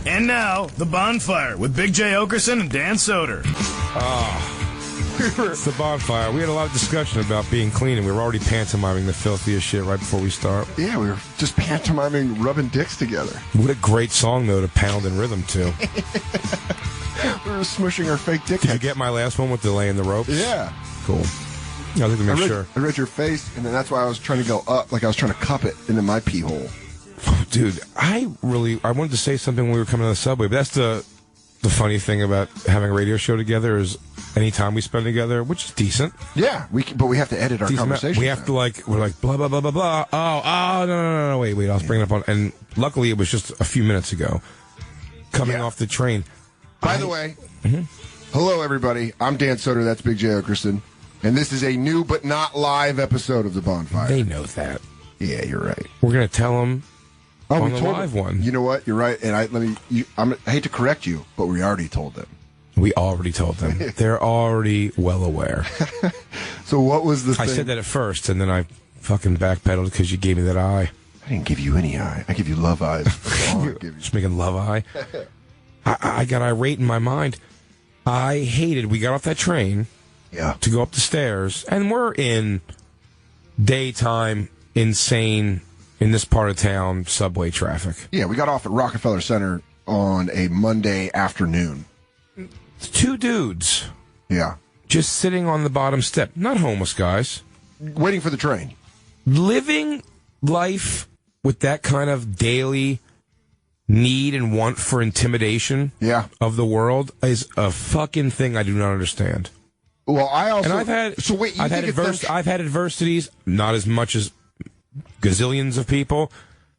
And now, The Bonfire with Big J. Oakerson and Dan Soder. It's The Bonfire. We had a lot of discussion about being clean, and we were already pantomiming the filthiest shit right before we start. Yeah, we were just pantomiming rubbing dicks together. What a great song, though, to pound in rhythm to. We were smushing our fake dick. Did you get my last one with the laying the ropes? Yeah. Cool. I was going to make sure. I read your face, and then that's why I was trying to go up, like I was trying to cup it into my pee hole. Dude, I wanted to say something when we were coming to the subway, but that's the funny thing about having a radio show together is any time we spend together, which is decent. Yeah, but we have to edit our conversation. We have to we're like, blah, blah, blah, blah, blah. Oh, no, wait, I was bringing it up on, and luckily it was just a few minutes ago, coming off the train. By the way, hello everybody, I'm Dan Soder, that's Big J. Oakerson, and this is a new but not live episode of The Bonfire. They know that. Yeah, you're right. We're going to tell them on we the told live them. one. You know what? You're right. And I hate to correct you, but we already told them. We already told them. They're already well aware. So what was the thing? I said that at first, and then I fucking backpedaled because you gave me that eye. I didn't give you any eye. I give you love eyes. Just making love eye. I got irate in my mind. I hated, we got off that train to go up the stairs, and we're in daytime, insane, in this part of town, subway traffic. Yeah, we got off at Rockefeller Center on a Monday afternoon. Two dudes. Yeah. Just sitting on the bottom step. Not homeless guys. Waiting for the train. Living life with that kind of daily need and want for intimidation of the world is a fucking thing I do not understand. Well, I also... And I've had... So wait, I've had adversities, not as much as gazillions of people,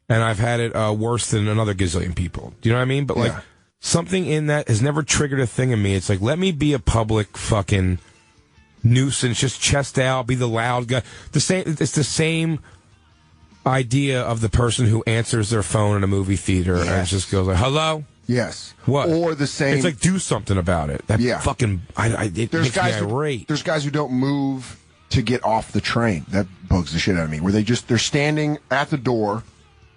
and I've had it worse than another gazillion people. Do you know what I mean? But, something in that has never triggered a thing in me. It's like, let me be a public fucking nuisance, just chest out, be the loud guy. It's the same idea of the person who answers their phone in a movie theater and just goes like, hello? Yes. What? Or the same... It's like, do something about it. That fucking... it makes me irate. There's guys who don't move to get off the train. That bugs the shit out of me. Where they're standing at the door,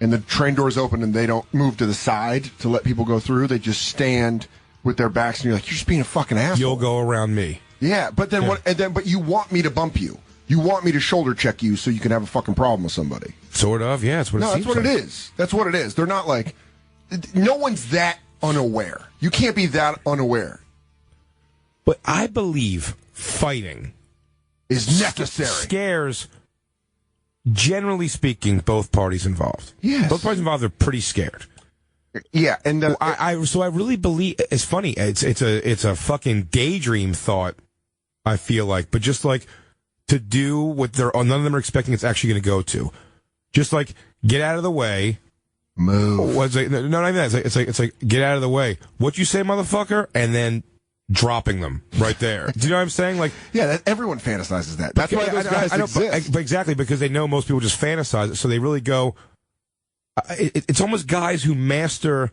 and the train door's open, and they don't move to the side to let people go through. They just stand with their backs, and you're like, you're just being a fucking asshole. You'll go around me. Yeah, but then what? But you want me to bump you. You want me to shoulder check you so you can have a fucking problem with somebody. Sort of, yeah. That's what it seems like. It is. That's what it is. They're not like... No one's that unaware. You can't be that unaware. But I believe fighting is necessary. Scares, generally speaking, both parties involved. Yes. Both parties involved are pretty scared. Yeah, and I really believe it's funny. It's a fucking daydream thought. I feel like, but just like to do what none of them are expecting it's actually going to go to. Just like get out of the way. Move. No, not even that. It's like get out of the way. What you say, motherfucker, and then dropping them right there. Do you know what I'm saying? Like, everyone fantasizes that. That's why those guys exist. But exactly, because they know most people just fantasize it, so they really go. It's almost guys who master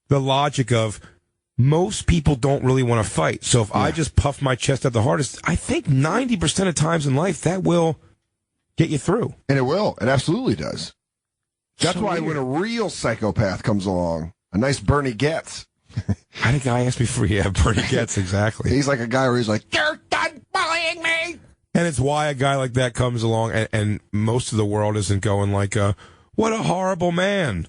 the logic of most people don't really want to fight. So if I just puff my chest out the hardest, I think 90% of times in life that will get you through. And it will. It absolutely does. That's So why weird. when a real psychopath comes along, a nice Bernie Getz. I had a guy ask me for Bernie Getz, exactly. He's like a guy where he's like, you're done bullying me! And it's why a guy like that comes along, and most of the world isn't going like, what a horrible man.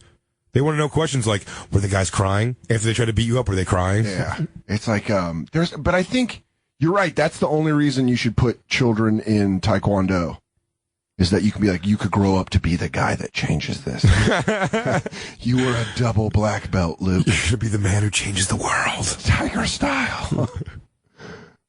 They want to know questions like, were the guys crying? If they tried to beat you up, were they crying? Yeah. It's like, but I think you're right. That's the only reason you should put children in Taekwondo. Is that you can be like, you could grow up to be the guy that changes this. You were a double black belt, Luke. You're going to be the man who changes the world. Tiger style.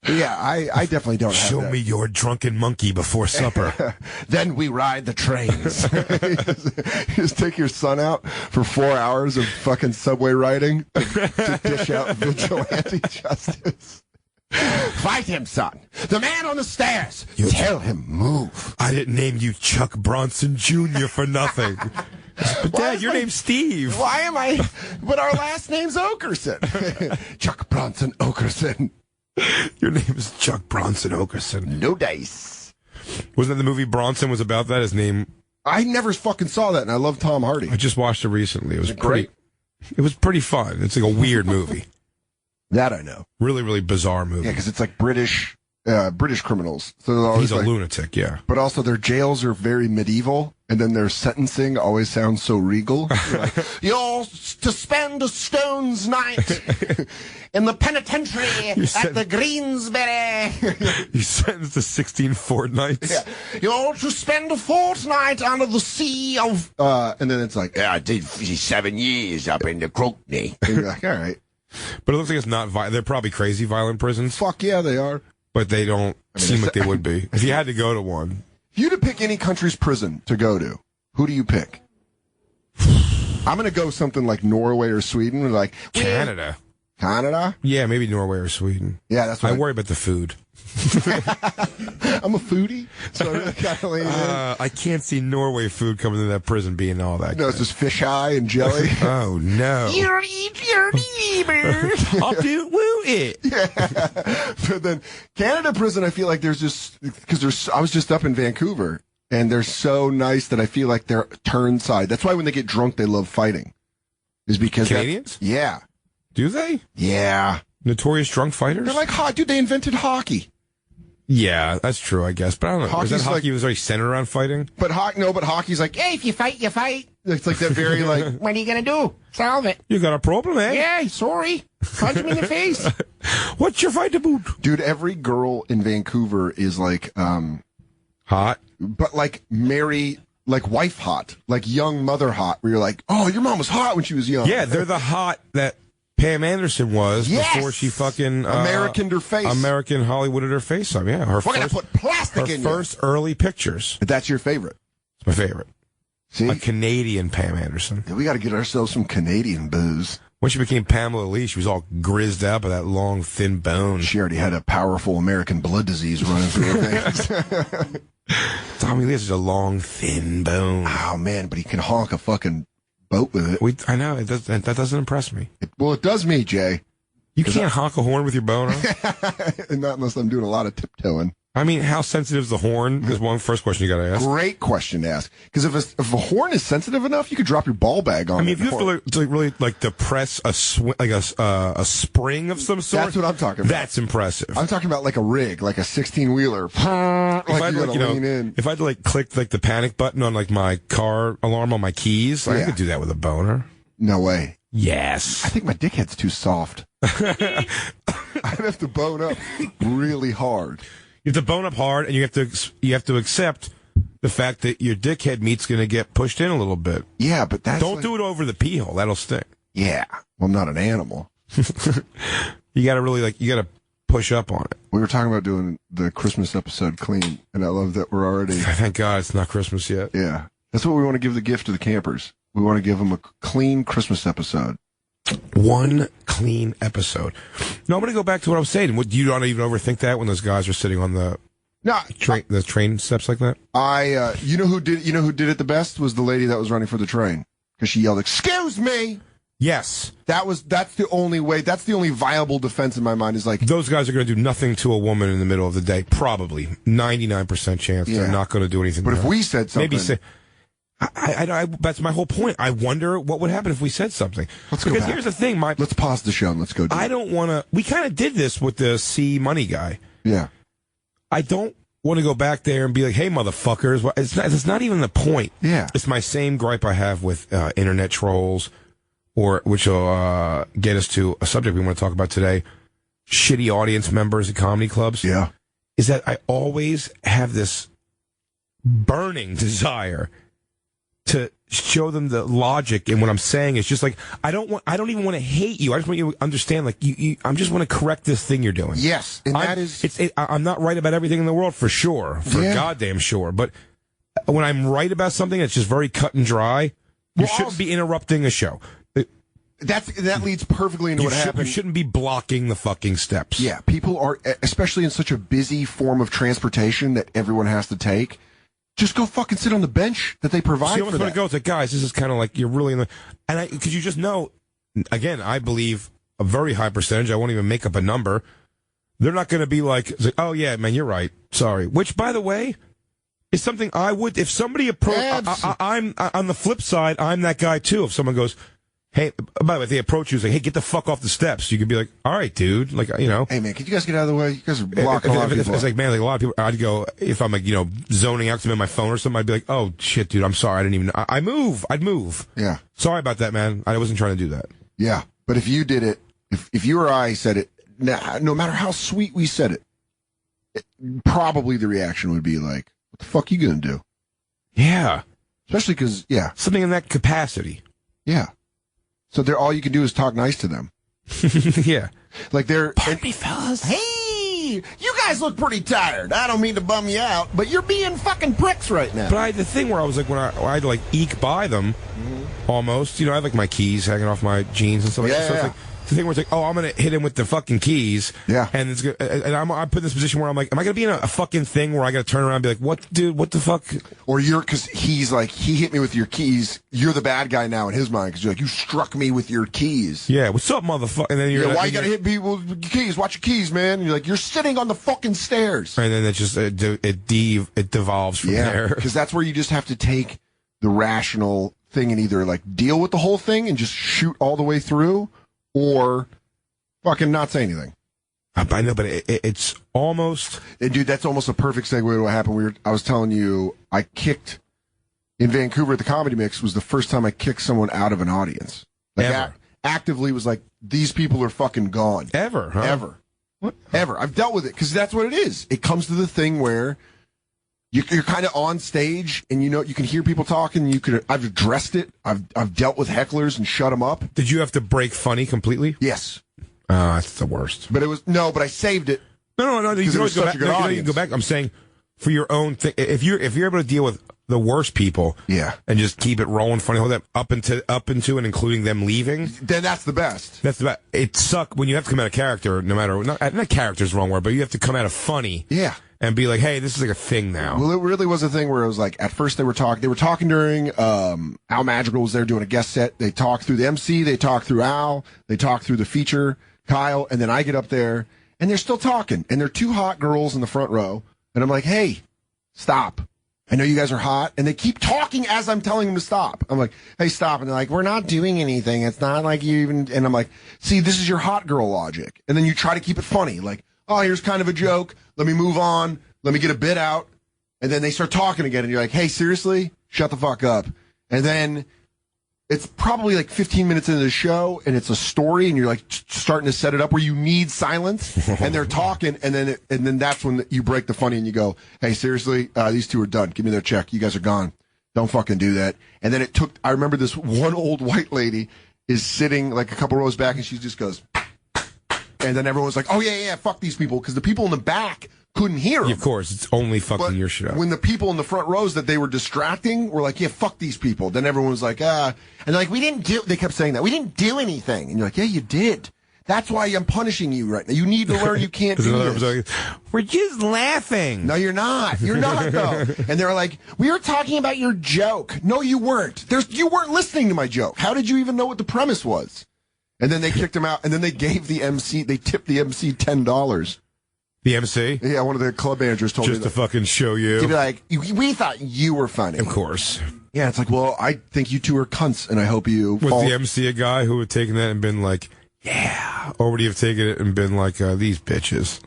Yeah, I definitely don't have Show that. me your drunken monkey before supper. Then we ride the trains. You just take your son out for 4 hours of fucking subway riding to dish out vigilante justice. Fight him, son. The man on the stairs. Tell him, move. I didn't name you Chuck Bronson Jr. for nothing. But Dad, your name's Steve. Why am I? But our last name's Oakerson. Chuck Bronson Oakerson. Your name is Chuck Bronson Oakerson. No dice. Wasn't that the movie Bronson was about that? His name... I never fucking saw that, and I love Tom Hardy. I just watched it recently. It was great. It was pretty fun. It's like a weird movie. That I know. Really, really bizarre movie. Yeah, because it's like British criminals. So they're always He's a lunatic, yeah. But also their jails are very medieval, and then their sentencing always sounds so regal. Like, you're to spend a stone's night in the penitentiary at the Greensbury. You're sentenced to 16 fortnights. Yeah. You're to spend a fortnight under the sea of... and then it's like, I did 7 years up in the Crookney. And you're like, all right. But it looks like it's not violent. They're probably crazy violent prisons. Fuck yeah, they are. But they don't seem like they would be. If you had to go to one. If you had to pick any country's prison to go to, who do you pick? I'm going to go something like Norway or Sweden. Like Canada. Canada? Yeah, maybe Norway or Sweden. Yeah, that's what I worry about the food. I'm a foodie, so I really kind of lean in. I can't see Norway food coming to that prison being all that No, good. it's just fish eye and jelly. Oh, no. You're I'll do woo it. Yeah. But then Canada prison, I feel like there's just, because I was just up in Vancouver, and they're so nice that I feel like they're turn side. That's why when they get drunk, they love fighting. Is because Canadians? Yeah. Do they? Yeah. Notorious drunk fighters? They're like, dude, they invented hockey. Yeah, that's true, I guess. But I don't know. Hockey's Is that hockey like, was already centered around fighting? But hockey's like, hey, if you fight, you fight. It's like that very like, What are you going to do? Solve it. You got a problem, eh? Yeah, sorry. Punch him in the face. What's your fight about? dude, every girl in Vancouver is like, Hot. but like like wife hot, like young mother hot, where you're like, oh, your mom was hot when she was young. Yeah, they're the hot that Pam Anderson was Yes! before she fucking Americaned her face. American Hollywooded her face up. Yeah, We're going to put plastic in her first early pictures. That's your favorite. It's my favorite. See? A Canadian Pam Anderson. We got to get ourselves some Canadian booze. When she became Pamela Lee, she was all grizzed up with that long, thin bone. She already had a powerful American blood disease running through her veins. Tommy Lee has a long, thin bone. Oh, man, but he can honk a fucking boat with it. I know. That doesn't impress me. It does me, Jay. You can't honk a horn with your boner? And not unless I'm doing a lot of tiptoeing. I mean, how sensitive is the horn? Is one first question you got to ask. Great question to ask. Because if a horn is sensitive enough, you could drop your ball bag on it. I mean, if you have to really depress a spring of some sort, That's what I'm talking about. That's impressive. I'm talking about like a rig, like a 16-wheeler. If I had to, lean in. if I had to click the panic button on my car alarm on my keys, I could do that with a boner. No way. Yes. I think my dickhead's too soft. I'd have to bone up really hard. You have to bone up hard, and you have to accept the fact that your dickhead meat's going to get pushed in a little bit. Yeah, but that's Don't do it over the pee hole. That'll stick. Yeah. Well, I'm not an animal. You got to really you got to push up on it. We were talking about doing the Christmas episode clean, and I love that we're already. Thank God it's not Christmas yet. Yeah. That's what we want to give the gift to the campers. We want to give them a clean Christmas episode. One clean episode. No, I'm going to go back to what I was saying. You don't even overthink that when those guys are sitting on the train steps like that? You know who did it the best was the lady that was running for the train, because she yelled, "Excuse me." Yes. That's the only way. That's the only viable defense in my mind is like, those guys are going to do nothing to a woman in the middle of the day. Probably 99% chance they're not going to do anything. But to if her. we said something, maybe say. That's my whole point. I wonder what would happen if we said something. Let's go because back. here's the thing, Mike. Let's pause the show and let's go. I don't want to. We kind of did this with the C Money guy. Yeah. I don't want to go back there and be like, "Hey, motherfuckers!" It's not even the point. Yeah. It's my same gripe I have with internet trolls, which will get us to a subject we want to talk about today: shitty audience members at comedy clubs. Yeah. Is that I always have this burning desire to show them the logic in what I'm saying. It's just like I don't even want to hate you. I just want you to understand. Like I just want to correct this thing you're doing. Yes, and I'm not right about everything in the world for sure, goddamn sure. But when I'm right about something that's just very cut and dry, you shouldn't be interrupting a show. That leads perfectly into what happened. You shouldn't be blocking the fucking steps. Yeah, people are, especially in such a busy form of transportation that everyone has to take. Just go fucking sit on the bench that they provide for that. It goes like, guys, this is kind of like you're really in the, and because you just know, again, I believe a very high percentage. I won't even make up a number. They're not going to be like, oh yeah, man, you're right. Sorry. Which, by the way, is something I would if somebody approached. I'm on the flip side. I'm that guy too. If someone goes, hey, by the way, if they approach you, say, hey, get the fuck off the steps. You could be like, all right, dude. Like, you know. Hey, man, could you guys get out of the way? You guys are blocking a lot of people. It's like, man, like a lot of people, I'd go, if I'm like, you know, zoning out because I'm in my phone or something, I'd be like, oh, shit, dude, I'm sorry. I didn't even, I'd move. Yeah. Sorry about that, man. I wasn't trying to do that. Yeah. But if you did it, if you or I said it, no matter how sweet we said it, probably the reaction would be like, what the fuck you gonna do? Yeah. Especially because, yeah. Something in that capacity. Yeah. So all you can do is talk nice to them. Yeah. Like Pardon me, fellas. Hey, you guys look pretty tired. I don't mean to bum you out, but you're being fucking pricks right now. But I had the thing where I was like, when I had to like eke by them, almost, you know, I had like my keys hanging off my jeans and stuff like that. So it's like, the thing where it's like, oh, I'm going to hit him with the fucking keys. Yeah. And it's good. And I'm put in this position where I'm like, am I going to be in a fucking thing where I got to turn around and be like, what, dude, what the fuck? Or because he's like, he hit me with your keys. You're the bad guy now in his mind because you're like, you struck me with your keys. Yeah, what's up, motherfucker? And then you're why you got to hit people with your keys? Watch your keys, man. And you're like, you're sitting on the fucking stairs. And then it just, it devolves from there. Because that's where you just have to take the rational thing and either like deal with the whole thing and just shoot all the way through or fucking not say anything. I know, but it's almost... And dude, that's almost a perfect segue to what happened. I was telling you, I kicked... In Vancouver at the Comedy Mix was the first time I kicked someone out of an audience. Like Ever. Actively was like, these people are fucking gone. Ever, huh? Ever. What? Ever. I've dealt with it, because that's what it is. It comes to the thing where you're kind of on stage, and you know you can hear people talking. I've addressed it. I've dealt with hecklers and shut them up. Did you have to break funny completely? Yes. That's the worst. But but I saved it. No. You can always go back. You can audience. go back. I'm saying for your own thing. If you're able to deal with the worst people, yeah, and just keep it rolling funny, hold that up into and including them leaving, then that's the best. That's the best. It sucks when you have to come out of character. No matter not character's the wrong word, but you have to come out of funny. Yeah. And be like, hey, this is like a thing now. Well, it really was a thing where it was like, at first they were talking during, Al Madrigal was there doing a guest set. They talked through the MC, they talked through Al, they talked through the feature, Kyle, and then I get up there, and they're still talking, and they're two hot girls in the front row, and I'm like, hey, stop. I know you guys are hot, and they keep talking as I'm telling them to stop. I'm like, hey, stop, and they're like, we're not doing anything, it's not like you even, and I'm like, see, this is your hot girl logic, and then you try to keep it funny, like, oh, here's kind of a joke, let me move on, let me get a bit out, and then they start talking again, and you're like, hey, seriously? Shut the fuck up. And then it's probably like 15 minutes into the show, and it's a story, and you're like starting to set it up where you need silence, and they're talking, and then that's when you break the funny, and you go, hey, seriously? These two are done. Give me their check. You guys are gone. Don't fucking do that. And then I remember this one old white lady is sitting like a couple rows back, and she just goes, and then everyone's like, oh, yeah, fuck these people, because the people in the back couldn't hear him. Of course, it's only fucking your shit up. When the people in the front rows that they were distracting were like, yeah, fuck these people, then everyone was like, and they're like, they kept saying that, we didn't do anything. And you're like, yeah, you did. That's why I'm punishing you right now. You need to learn you can't do this. We're just laughing. No, you're not. You're not, though. And they're like, we were talking about your joke. No, you weren't. You weren't listening to my joke. How did you even know what the premise was? And then they kicked him out, and then they tipped the MC $10. The MC? Yeah, one of the club managers told me just to fucking show you. To be like, we thought you were funny. Of course. Yeah, it's like, well, I think you two are cunts, and I hope you Was the MC a guy who had taken that and been like, yeah? Or would he have taken it and been like, these bitches?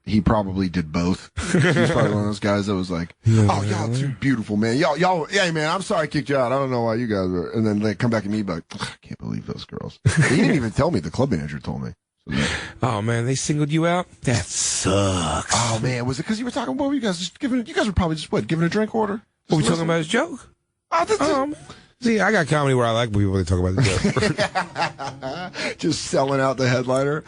He probably did both. He's probably one of those guys that was like, oh, y'all too beautiful, man. Y'all, yeah, man, I'm sorry I kicked you out. I don't know why you guys are. And then they come back at me, but I can't believe those girls. He didn't even tell me. The club manager told me. Oh man, they singled you out? That sucks. Oh man, was it because you were talking about you guys were probably just giving a drink order? What, we talking about his joke? See, I got comedy where I like people to talk about the joke. Just selling out the headliner.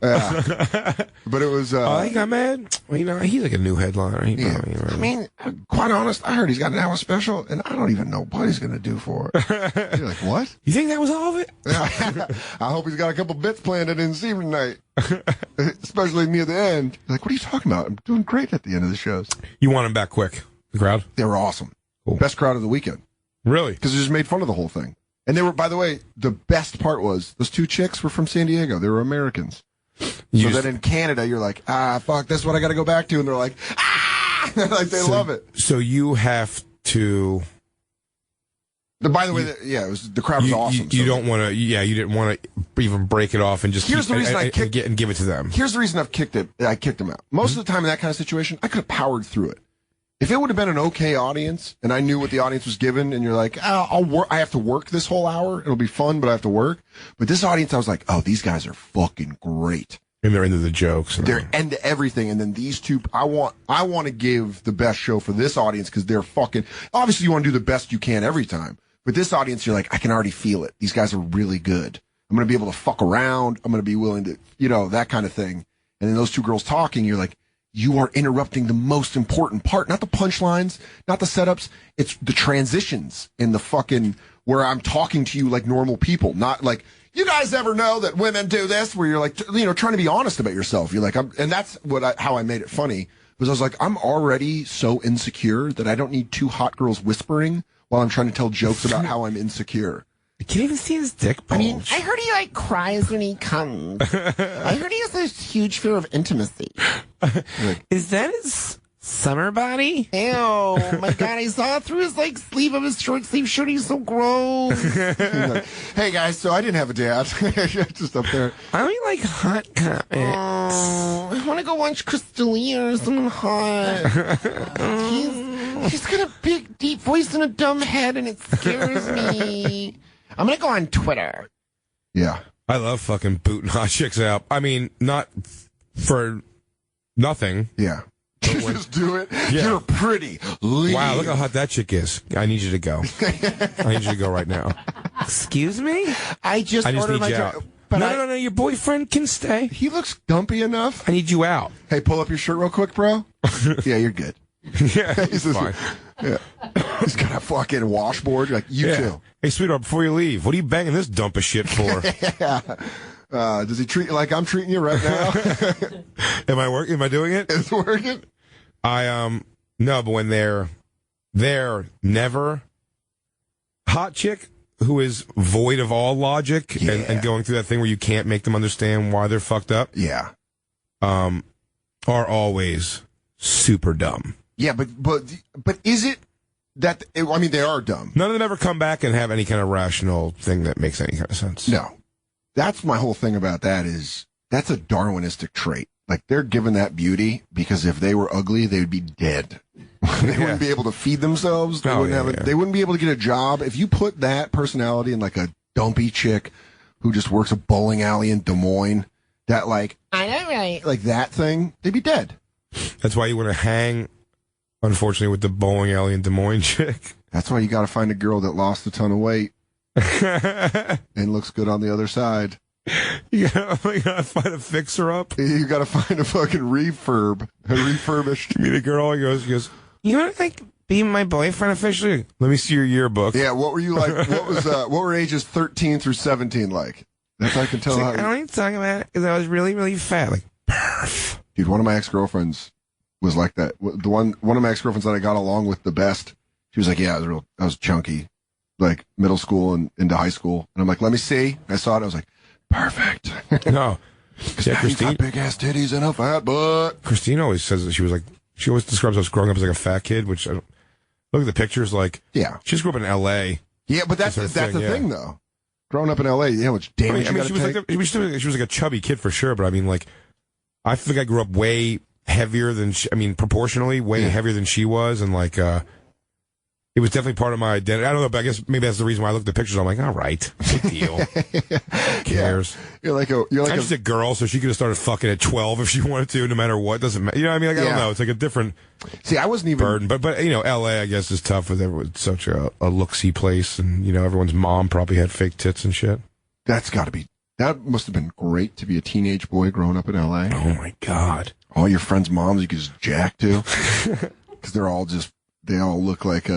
Yeah. But it was he got mad? Well, he's like a new headliner. I mean, quite honest, I heard he's got an hour special, and I don't even know what he's going to do for it. You're like, what? You think that was all of it? I hope he's got a couple bits planned I didn't see tonight. Especially near the end. You're like, what are you talking about? I'm doing great at the end of the shows. You want him back quick, the crowd? They were awesome. Cool. Best crowd of the weekend. Really? Because they just made fun of the whole thing. And they were, by the way, the best part was those two chicks were from San Diego. They were Americans. Then in Canada, you're like, fuck, that's what I got to go back to. And they're like, like they love it. So you have to By the way, it was the crowd was awesome. You don't want to. Yeah, you didn't want to even break it off and just Here's the reason and give it to them. Here's the reason I kicked them out. Most of the time in that kind of situation, I could have powered through it. If it would have been an okay audience, and I knew what the audience was given, and you're like, I'll work. I have to work this whole hour. It'll be fun, but I have to work. But this audience, I was like, oh, these guys are fucking great. And they're into the jokes. They're into everything. And then these two, I want to give the best show for this audience because they're fucking. Obviously, you want to do the best you can every time. But this audience, you're like, I can already feel it. These guys are really good. I'm going to be able to fuck around. I'm going to be willing to, that kind of thing. And then those two girls talking, you're like, you are interrupting the most important part, not the punchlines, not the setups. It's the transitions in the fucking where I'm talking to you like normal people, not like, you guys ever know that women do this? Where you're like, trying to be honest about yourself. You're like, and that's how I made it funny was I was like, I'm already so insecure that I don't need two hot girls whispering while I'm trying to tell jokes about how I'm insecure. I can't even see his dick bulge. I mean, I heard he cries when he comes. I heard he has this huge fear of intimacy. Is that his summer body? Ew, my God, I saw through his sleeve of his short sleeve shirt. He's so gross. Hey guys, so I didn't have a dad. Just up there. I only like hot comics. I want to go watch Crystalia or something hot. He's got a big, deep voice and a dumb head, and it scares me. I'm going to go on Twitter. Yeah. I love fucking booting hot chicks out. I mean, not for nothing. Yeah. Just do it. Yeah. You're pretty. Leave. Wow, look how hot that chick is. I need you to go. I need you to go right now. Excuse me? I just need you out. No. Your boyfriend can stay. He looks dumpy enough. I need you out. Hey, pull up your shirt real quick, bro. Yeah, you're good. Yeah, he's fine. Yeah. He's got a fucking washboard. You're like, you too. Hey, sweetheart, before you leave, what are you banging this dump of shit for? Yeah. Does he treat you like I'm treating you right now? Am I working? Am I doing it? It's working. No, but when they're never hot chick who is void of all logic and going through that thing where you can't make them understand why they're fucked up. Yeah. Are always super dumb. Yeah, but is it that? I mean, they are dumb. None of them ever come back and have any kind of rational thing that makes any kind of sense. No, that's my whole thing about that is that's a Darwinistic trait. Like they're given that beauty because if they were ugly, they would be dead. They wouldn't be able to feed themselves. They They wouldn't be able to get a job. If you put that personality in like a dumpy chick who just works a bowling alley in Des Moines, that I know, right? Like that thing, they'd be dead. That's why you want to hang, unfortunately, with the bowling alley in Des Moines chick. That's why you got to find a girl that lost a ton of weight and looks good on the other side. You gotta find a fixer up. You gotta find a fucking refurbished. Meet a girl. He goes. You want to be my boyfriend officially? Let me see your yearbook. Yeah. What were you like? What were ages 13 through 17 like? That's how I can tell. I don't need to talk about it because I was really, really fat. Like, perf. Dude, one of my ex-girlfriends was like that. One of my ex-girlfriends that I got along with the best. She was like, yeah, I was chunky, like middle school and into high school. And I'm like, let me see. I saw it. I was like, perfect. No. Yeah, Christine, big ass titties and a fat butt. Christine always says that she always describes us growing up as like a fat kid, which I don't look at the pictures like, yeah, she just grew up in L.A. Yeah, but that's the thing though. Growing up in L.A., which damage she was like a chubby kid for sure, but I mean, like, I think I grew up way heavier than proportionally way heavier than she was, and like, it was definitely part of my identity. I don't know, but I guess maybe that's the reason why I looked at the pictures. I'm like, all right, big deal. Who cares? Yeah. You're like I'm just a girl, so she could have started fucking at 12 if she wanted to, no matter what. Doesn't matter. You know what I mean? Like, I don't know. It's like a different. See, I wasn't even burden, but L.A. I guess is tough with everyone. Such a look-see place, and everyone's mom probably had fake tits and shit. That must have been great to be a teenage boy growing up in L.A. Oh my God! All your friends' moms you could just jack to because they all look like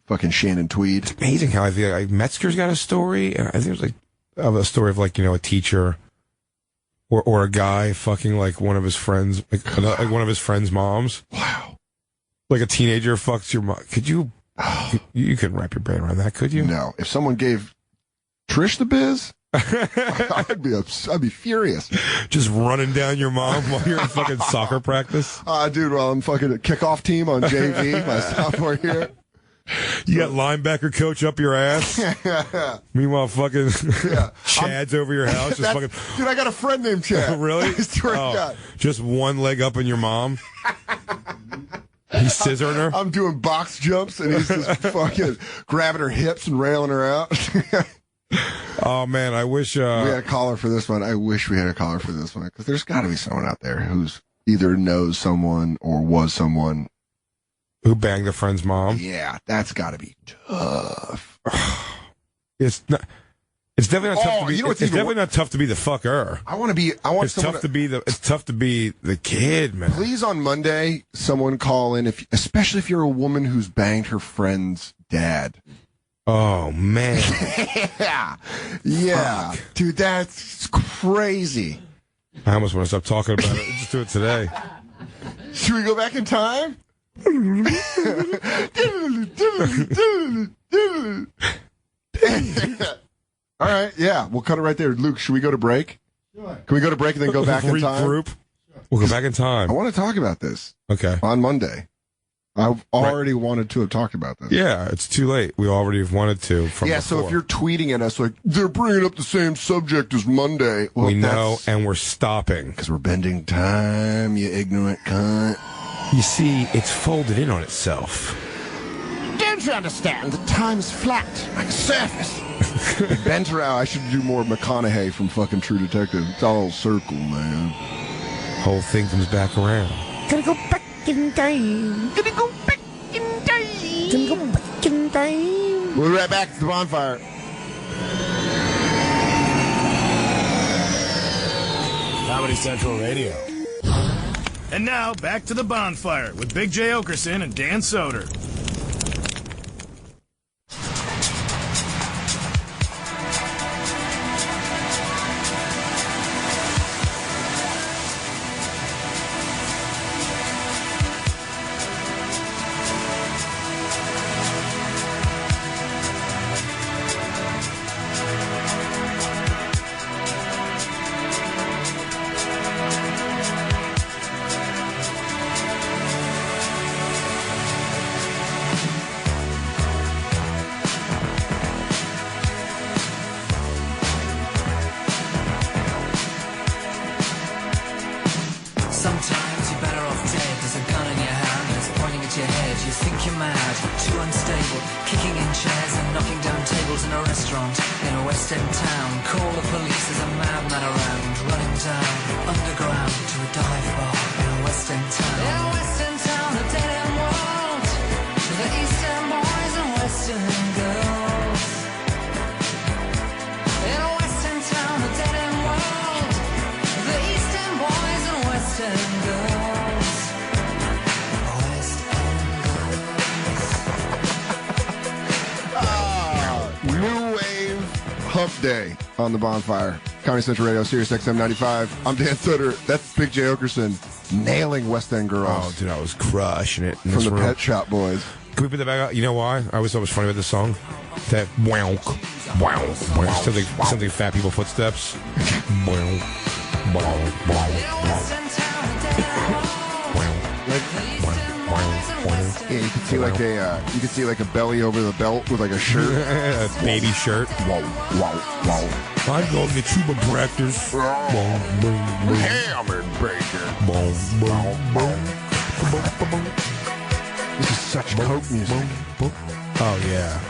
fucking Shannon Tweed. It's amazing how I feel like Metzger's got a story. I think it was like a story of like a teacher or a guy fucking like one of his friends, like one of his friends' moms. Wow! Like a teenager fucks your mom. Could you? You couldn't wrap your brain around that, could you? No. If someone gave Trish the biz, I'd be furious. Just running down your mom while you're in fucking soccer practice. Dude, while I'm fucking a kickoff team on JV, my sophomore year. You got linebacker coach up your ass. Meanwhile, fucking Chad's over your house. Just fucking, dude, I got a friend named Chad. Really? I swear to God. Just one leg up on your mom. He's scissoring her. I'm doing box jumps, and he's just fucking grabbing her hips and railing her out. Oh man, I wish we had a caller for this one. I wish we had a caller for this one, because there's got to be someone out there who's either knows someone or was someone who banged a friend's mom. Yeah, that's got to be tough. It's not. It's definitely not tough to be. You know It's definitely not tough to be the fucker. It's tough to be the. It's tough to be the kid, man. Please, on Monday, someone call in, especially if you're a woman who's banged her friend's dad. Oh man. Yeah, fuck. Dude, that's crazy. I almost want to stop talking about it. Just do it today. Should we go back in time? All right, yeah, we'll cut it right there. Luke, should we go to break? Sure. Can we go to break and then go back in time? Regroup. We'll go back in time. I want to talk about this. Okay. On Monday. I've already wanted to have talked about this. Yeah, it's too late. We already wanted to from before. So if you're tweeting at us like, they're bringing up the same subject as Monday. Well, we know, and we're stopping. Because we're bending time, you ignorant cunt. You see, it's folded in on itself. Don't you understand that time's flat, like a surface? Bent around. I should do more McConaughey from fucking True Detective. It's all circle, man. Whole thing comes back around. Gotta go back in time. Gotta go back in time. Gotta go back in time. We'll be right back to the bonfire. Comedy Central Radio. And now, back to the bonfire with Big J. Oakerson and Dan Soder. Sometimes you're better off dead. There's a gun in your hand and it's pointing at your head. You think you're mad, too unstable, kicking in chairs and knocking down tables in a restaurant in a West End town. Call the police, there's a madman around, running down underground to a dive bar in a West End town. In a West End town, a dead end world, the East End boys and West End girls. In a West End town, a dead end world, the East End boys and West End girls. West End girls. New Wave Hump Day on the bonfire. Comedy Central Radio, Sirius XM 95. I'm Dan Soder. That's Big J. Oakerson nailing West End girls. Oh, dude, I was crushing it. From the Pet Shop Boys. Can we put that back out? You know why? I always thought it was funny about this song. That wow, wow, wow. Something fat people footsteps. Wow, wow, Yeah, you could see like a belly over the belt with like a shirt. A baby shirt. Wow, wow, wow. I'm going to get you my practice. Hammered breaker. This is such coke music. Oh yeah.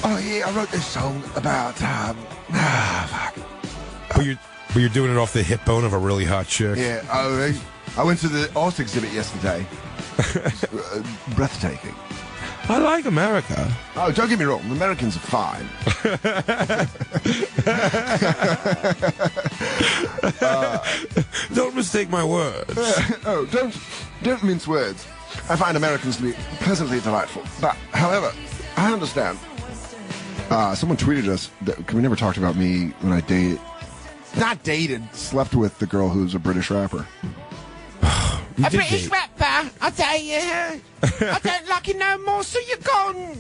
Oh yeah, I wrote this song about fuck. But you're doing it off the hip bone of a really hot chick. Yeah, I went to the art exhibit yesterday. Breathtaking. I like America. Oh, don't get me wrong, the Americans are fine. Don't mistake my words. Oh, don't mince words. I find Americans to be pleasantly delightful. But, however, I understand. Someone tweeted us that we never talked about me when I slept with the girl who's a British rapper. A British rapper, I tell you. I don't like you no more, so you're gone.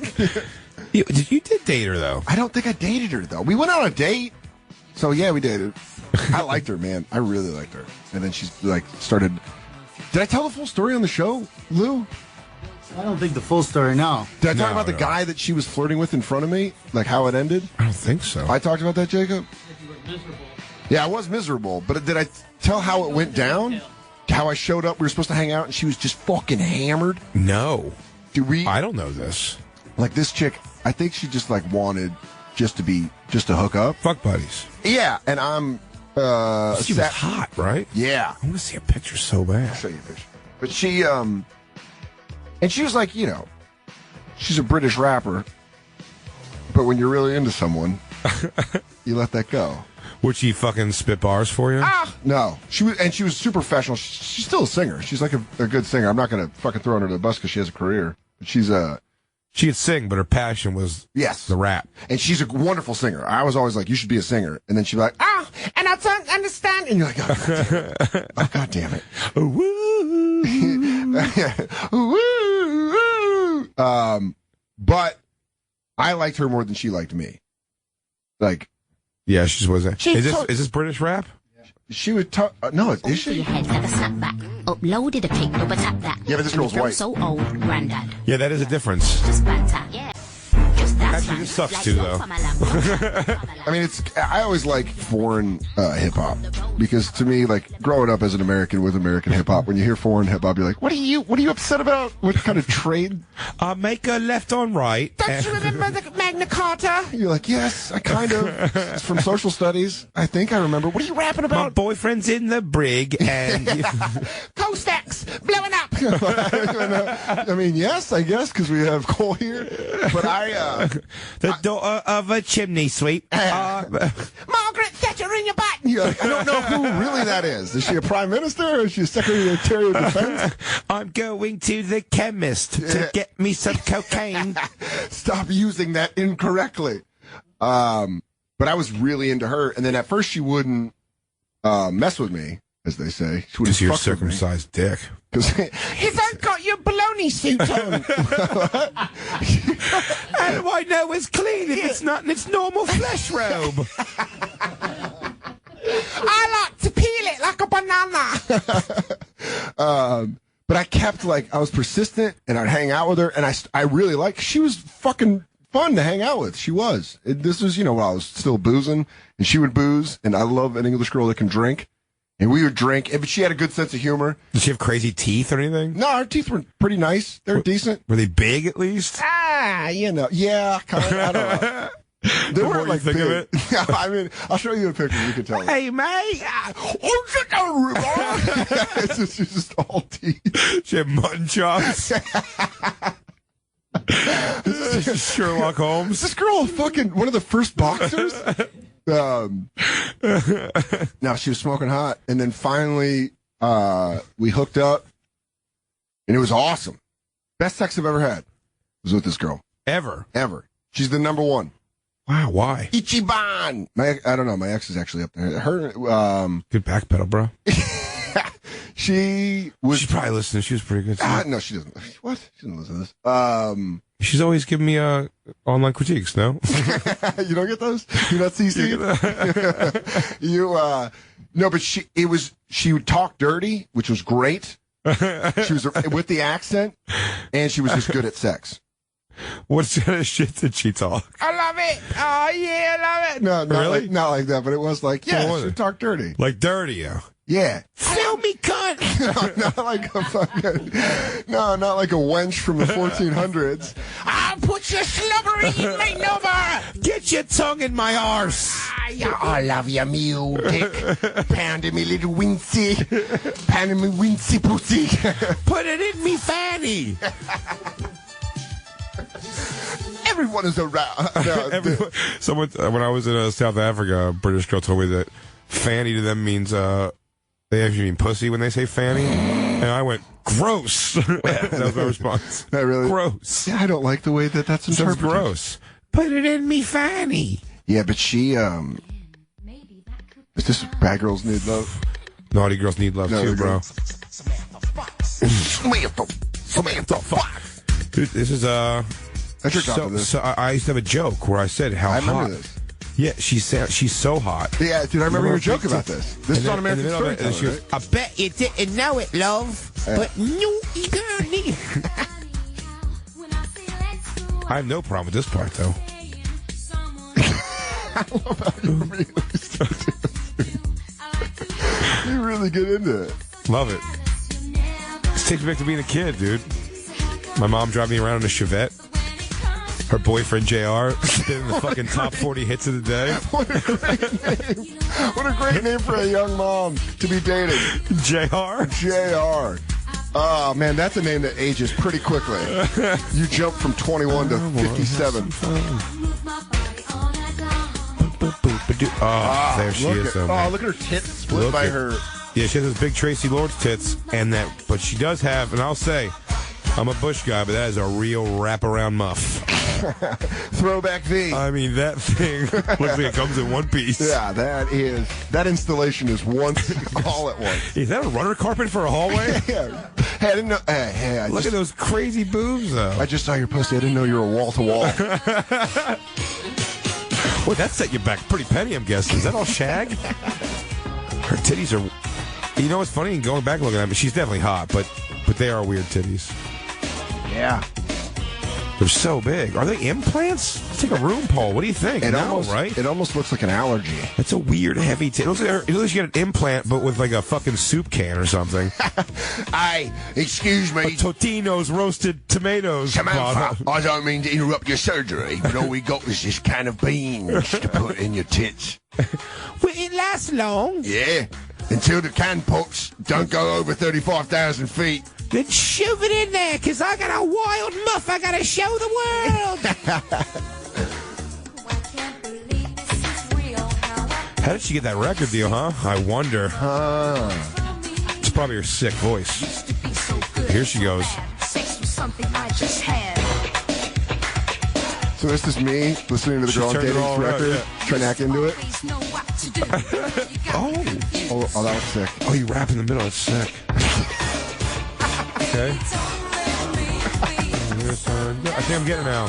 You did date her, though. I don't think I dated her, though. We went on a date. So, yeah, we dated. I liked her, man. I really liked her. And then she's, like, started... Did I tell the full story on the show, Lou? I don't think the full story, no. Did I talk No, about the no. guy that she was flirting with in front of me? Like how it ended? I don't think so. I talked about that, Jacob? Yeah, I was miserable. But did I tell how it went down? How I showed up, we were supposed to hang out, and she was just fucking hammered? No. I don't know this. Like this chick, I think she just like wanted just to hook up. Fuck buddies. Yeah, and I'm She was hot, right? Yeah. I want to see a picture so bad. I'll show you a picture. But she and she was like, she's a British rapper. But when you're really into someone, you let that go. Would she fucking spit bars for you? No. She was super professional. She's still a singer. She's like a good singer. I'm not going to fucking throw her under the bus because she has a career. But she could sing, but her passion was the rap. And she's a wonderful singer. I was always like, you should be a singer. And then she'd be like, and I don't understand. And you're like, oh, God damn it. But I liked her more than she liked me. Like, yeah, she was. Is this British rap? She would talk. No, is she? Your head, have a snapback. Uploaded a pic, double tap that. Yeah, but this girl's white. So old, granddad. Yeah, that is a difference. Just banter. Yeah. Just that. Actually, this sucks too, though. I mean, I always like foreign hip hop because to me, like growing up as an American with American hip hop, when you hear foreign hip hop, you're like, what are you upset about? What kind of trade? Make a left on right. Don't you remember the Magna Carta? You're like, yes, I kind of. It's from social studies. I think I remember. What are you rapping about? My boyfriend's in the brig and Coastacks blowing up. I mean, yes, I guess because we have coal here, but the daughter of a chimney sweep. Margaret Thatcher in your butt. Like, I don't know who really that is. Is she a prime minister or is she a secretary of defense? I'm going to the chemist to get me some cocaine. Stop using that incorrectly. But I was really into her, and then at first she wouldn't mess with me, as they say. She wouldn't Because your fuck with me. circumcised dick. He's got your baloney suit on. How do I know it's clean if it's not in its normal flesh robe? I like to peel it like a banana. But I kept I was persistent, and I'd hang out with her, and I really liked. She was fucking fun to hang out with. She was. This was while I was still boozing, and she would booze, and I love an English girl that can drink. And we would drink, but she had a good sense of humor. Did she have crazy teeth or anything? No, her teeth were pretty nice. They're decent. Were they big at least? Yeah, kind of. I don't know. They weren't more you think big. of it. I mean, I'll show you a picture. You can tell. Hey, mate. She's just all teeth. She had mutton chops. This is Sherlock Holmes. This girl, fucking one of the first boxers. Now she was smoking hot, and then finally we hooked up, and it was awesome. Best sex I've ever had was with this girl. Ever. She's the number one. Wow, why? Ichiban. I don't know. My ex is actually up there. Her. Good back pedal, bro. She probably listening. She was pretty good. No, she doesn't. What? She doesn't listen to this. She's always giving me online critiques. No, you don't get those. You're not CC. No, but she would talk dirty, which was great. She was with the accent, and she was just good at sex. What kind of shit did she talk? I love it. Oh yeah, I love it. No, really? Not like that, but it was like, yeah, she would talk dirty. Like dirty, yeah. Yeah. Fill me, cunt. Not like a fucking, not like a wench from the 1400s. I'll put your slobbery in my nova. Get your tongue in my arse. I love you, me old dick. Pounding me little wincy. Pounding me wincy pussy. Put it in me fanny. Everyone is around. Someone, when I was in South Africa, a British girl told me that fanny to them means they actually mean pussy when they say fanny, and I went gross. That was my response. Not really. Gross. Yeah, I don't like the way that's interpreted. Sounds gross. Put it in me fanny. Yeah, but she is this Bad Girls Need Love? Naughty Girls Need Love too, bro. Samantha, fuck. Dude, this is I jerked off to this. So I used to have a joke where I said how I hot. remember this. Yeah, she's so hot. Yeah, dude, I remember your joke about this. This is on American Storyteller, right? I bet you didn't know it, love. But no, you got it. I have no problem with this part, though. I love how you really get into it. Love it. This takes me back to being a kid, dude. My mom driving me around in a Chevette. Her boyfriend, JR, spinning the fucking top 40 hits of the day. What a great name. What a great name for a young mom to be dating. JR? JR. Oh, man, that's a name that ages pretty quickly. You jump from 21 to 57. Oh, there she is. Oh, look at her tits split by her. Yeah, she has those big Tracy Lords tits, but she does have, and I'll say, I'm a Bush guy, but that is a real wraparound muff. Throwback V. I mean, that thing looks like it comes in one piece. Yeah, that installation is once, all at once. Is that a runner carpet for a hallway? Yeah. Hey, I didn't know. Hey, Look at those crazy boobs, though. I just saw your pussy. I didn't know you were wall-to-wall. Well, that set you back pretty penny, I'm guessing. Is that all shag? Her titties are... You know what's funny? Going back and looking at me, she's definitely hot, but they are weird titties. Yeah. They're so big. Are they implants? Let's take a room poll. What do you think? It Right? almost looks like an allergy. It's a weird, heavy titty. It looks like you get an implant, but with like a fucking soup can or something. Hey, excuse me. A Totino's roasted tomatoes. Samantha, I don't mean to interrupt your surgery, but all we got is this can of beans to put in your tits. Will it last long? Yeah, until the can pops don't go over 35,000 feet. Then shove it in there, because I got a wild muff I got to show the world. How did she get that record deal, huh? I wonder. It's probably her sick voice. Here she goes. So this is me listening to the girl on Dating's record, trying to hack into it. Oh, that was sick. Oh, you rap in the middle. It's sick. Okay. I think I'm getting it now.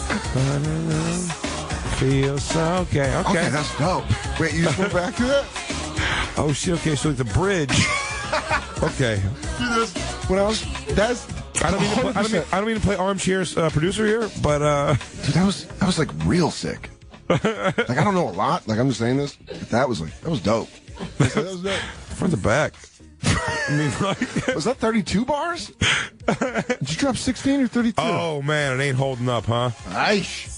Feels so okay. Okay, that's dope. Wait, you just went back to that? Oh shit. Okay, so it's a bridge. Okay. I don't mean to play armchair producer here, but dude, that was like real sick. Like I don't know a lot. Like I'm just saying this. But that was dope. That was dope. From the back. I mean, like, was that 32 bars? Did you drop 16 or 32? Oh man, it ain't holding up, huh? Aish.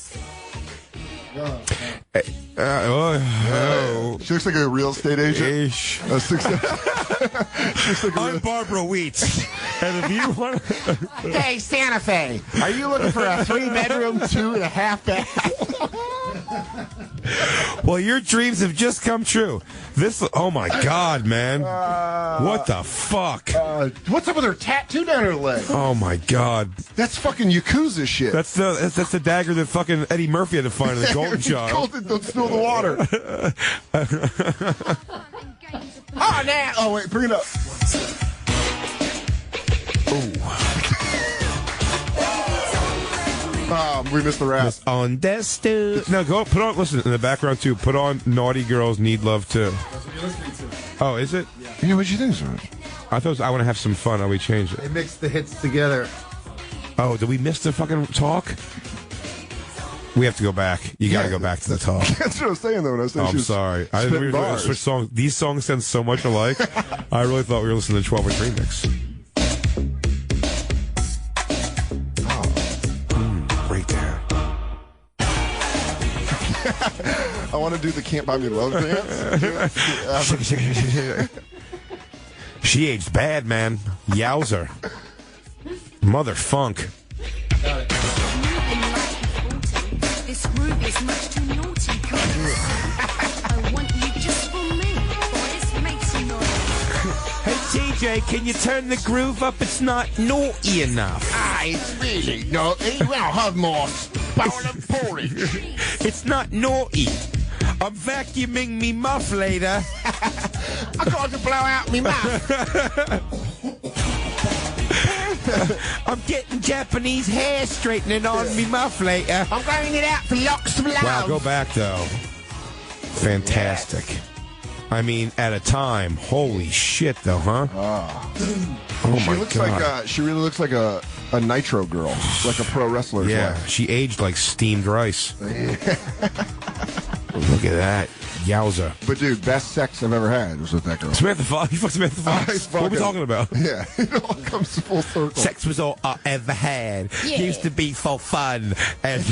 She looks like a real estate agent. I'm Barbara Wheats. And if you want... Hey, Santa Fe, are you looking for a 3-bedroom, 2.5 bath? Well, your dreams have just come true. Oh my God, man. What the fuck? What's up with her tattoo down her leg? Oh my God. That's fucking Yakuza shit. That's the dagger that fucking Eddie Murphy had to find in the Golden Child. Don't spill the water. Oh, wait, bring it up. We missed the rap. On Destu. No, go put on. Listen in the background too. Put on "Naughty Girls Need Love Too." That's what you're listening to. Oh, is it? Yeah, what'd you think, sir? I thought I want to have some fun. Oh, we changed it. They mixed the hits together. Oh, did we miss the fucking talk? We have to go back. You got to go back to the talk. That's what I was saying, though. When I was saying I'm sorry. I didn't really switch songs. These songs sound so much alike. I really thought we were listening to 12-inch remix. Breakdown. I want to do the "Can't Buy Me Love" dance. She aged bad, man. Yowzer. Mother funk. This groove is much too naughty. I want you just for me. This makes you noise. Hey, TJ, can you turn the groove up? It's not naughty enough. It's really naughty. Well, have more bowl of porridge. It's not naughty. I'm vacuuming me muff later. I got to blow out me mouth. I'm getting Japanese hair straightening on me muff later. I'm growing it out for locks of love. Wow, go back though. Fantastic. I mean, at a time. Holy shit, though, huh? Oh She my looks God. like she really looks like a a nitro girl, like a pro wrestler's Yeah, wife. she aged like steamed rice. Look at that. Yowza. But dude, best sex I've ever had was with that girl. Samantha Fox. You fucked Samantha Fox. What are we talking about? Yeah, it all comes full circle. Sex was all I ever had. Used to be for fun. And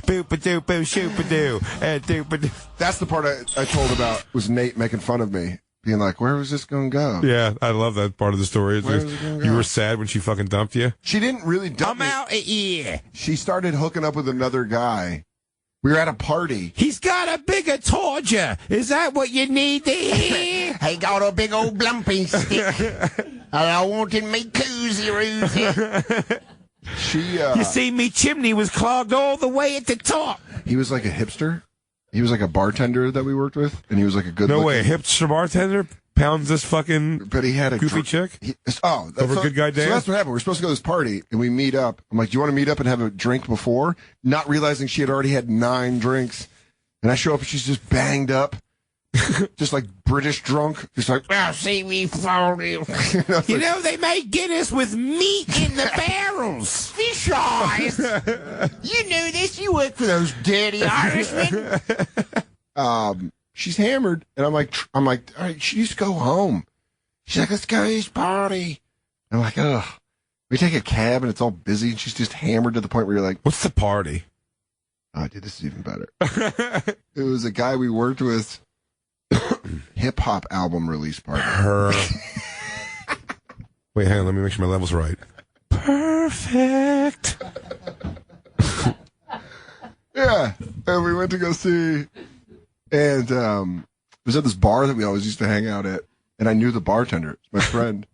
boop-a-doo, boo, shoop-a-doo, and doop-a-doo. That's the part I told about was Nate making fun of me, being like, where was this going to go? Yeah, I love that part of the story. Where was it gonna You go? were sad when she fucking dumped you? She didn't really dump me. out at you. She started hooking up with another guy. We were at a party. He's got a bigger torture. Is that what you need to hear? I got a big old blumpy stick. And I wanted me koozy-roozy. She, You see, me chimney was clogged all the way at the top. he was like a hipster. He was like a bartender that we worked with, and he was like a good No looking, way, a hipster bartender pounds this fucking But he had a goofy chick? That's Over so- Good Guy Dan? So that's what happened. We're supposed to go to this party, and we meet up. I'm like, do you want to meet up and have a drink before? Not realizing she had already had 9 drinks. And I show up, and she's just banged up. Just like British drunk. Just like, Well, see, we found you. You know, they make Guinness with meat in the barrels. Fish eyes. You knew this. You work for those dirty Irishmen. she's hammered. And I'm like, all right, she used to go home. She's like, let's go to this party. And I'm like, ugh. We take a cab, and it's all busy, and she's just hammered to the point where you're like, What's the party? oh, dude, this is even better. It was a guy we worked with. Hip hop album release party. Her. Wait, hang on. Let me make sure my level's right. Perfect. Yeah, and we went to go see, and it was at this bar that we always used to hang out at, and I knew the bartender, it's my friend,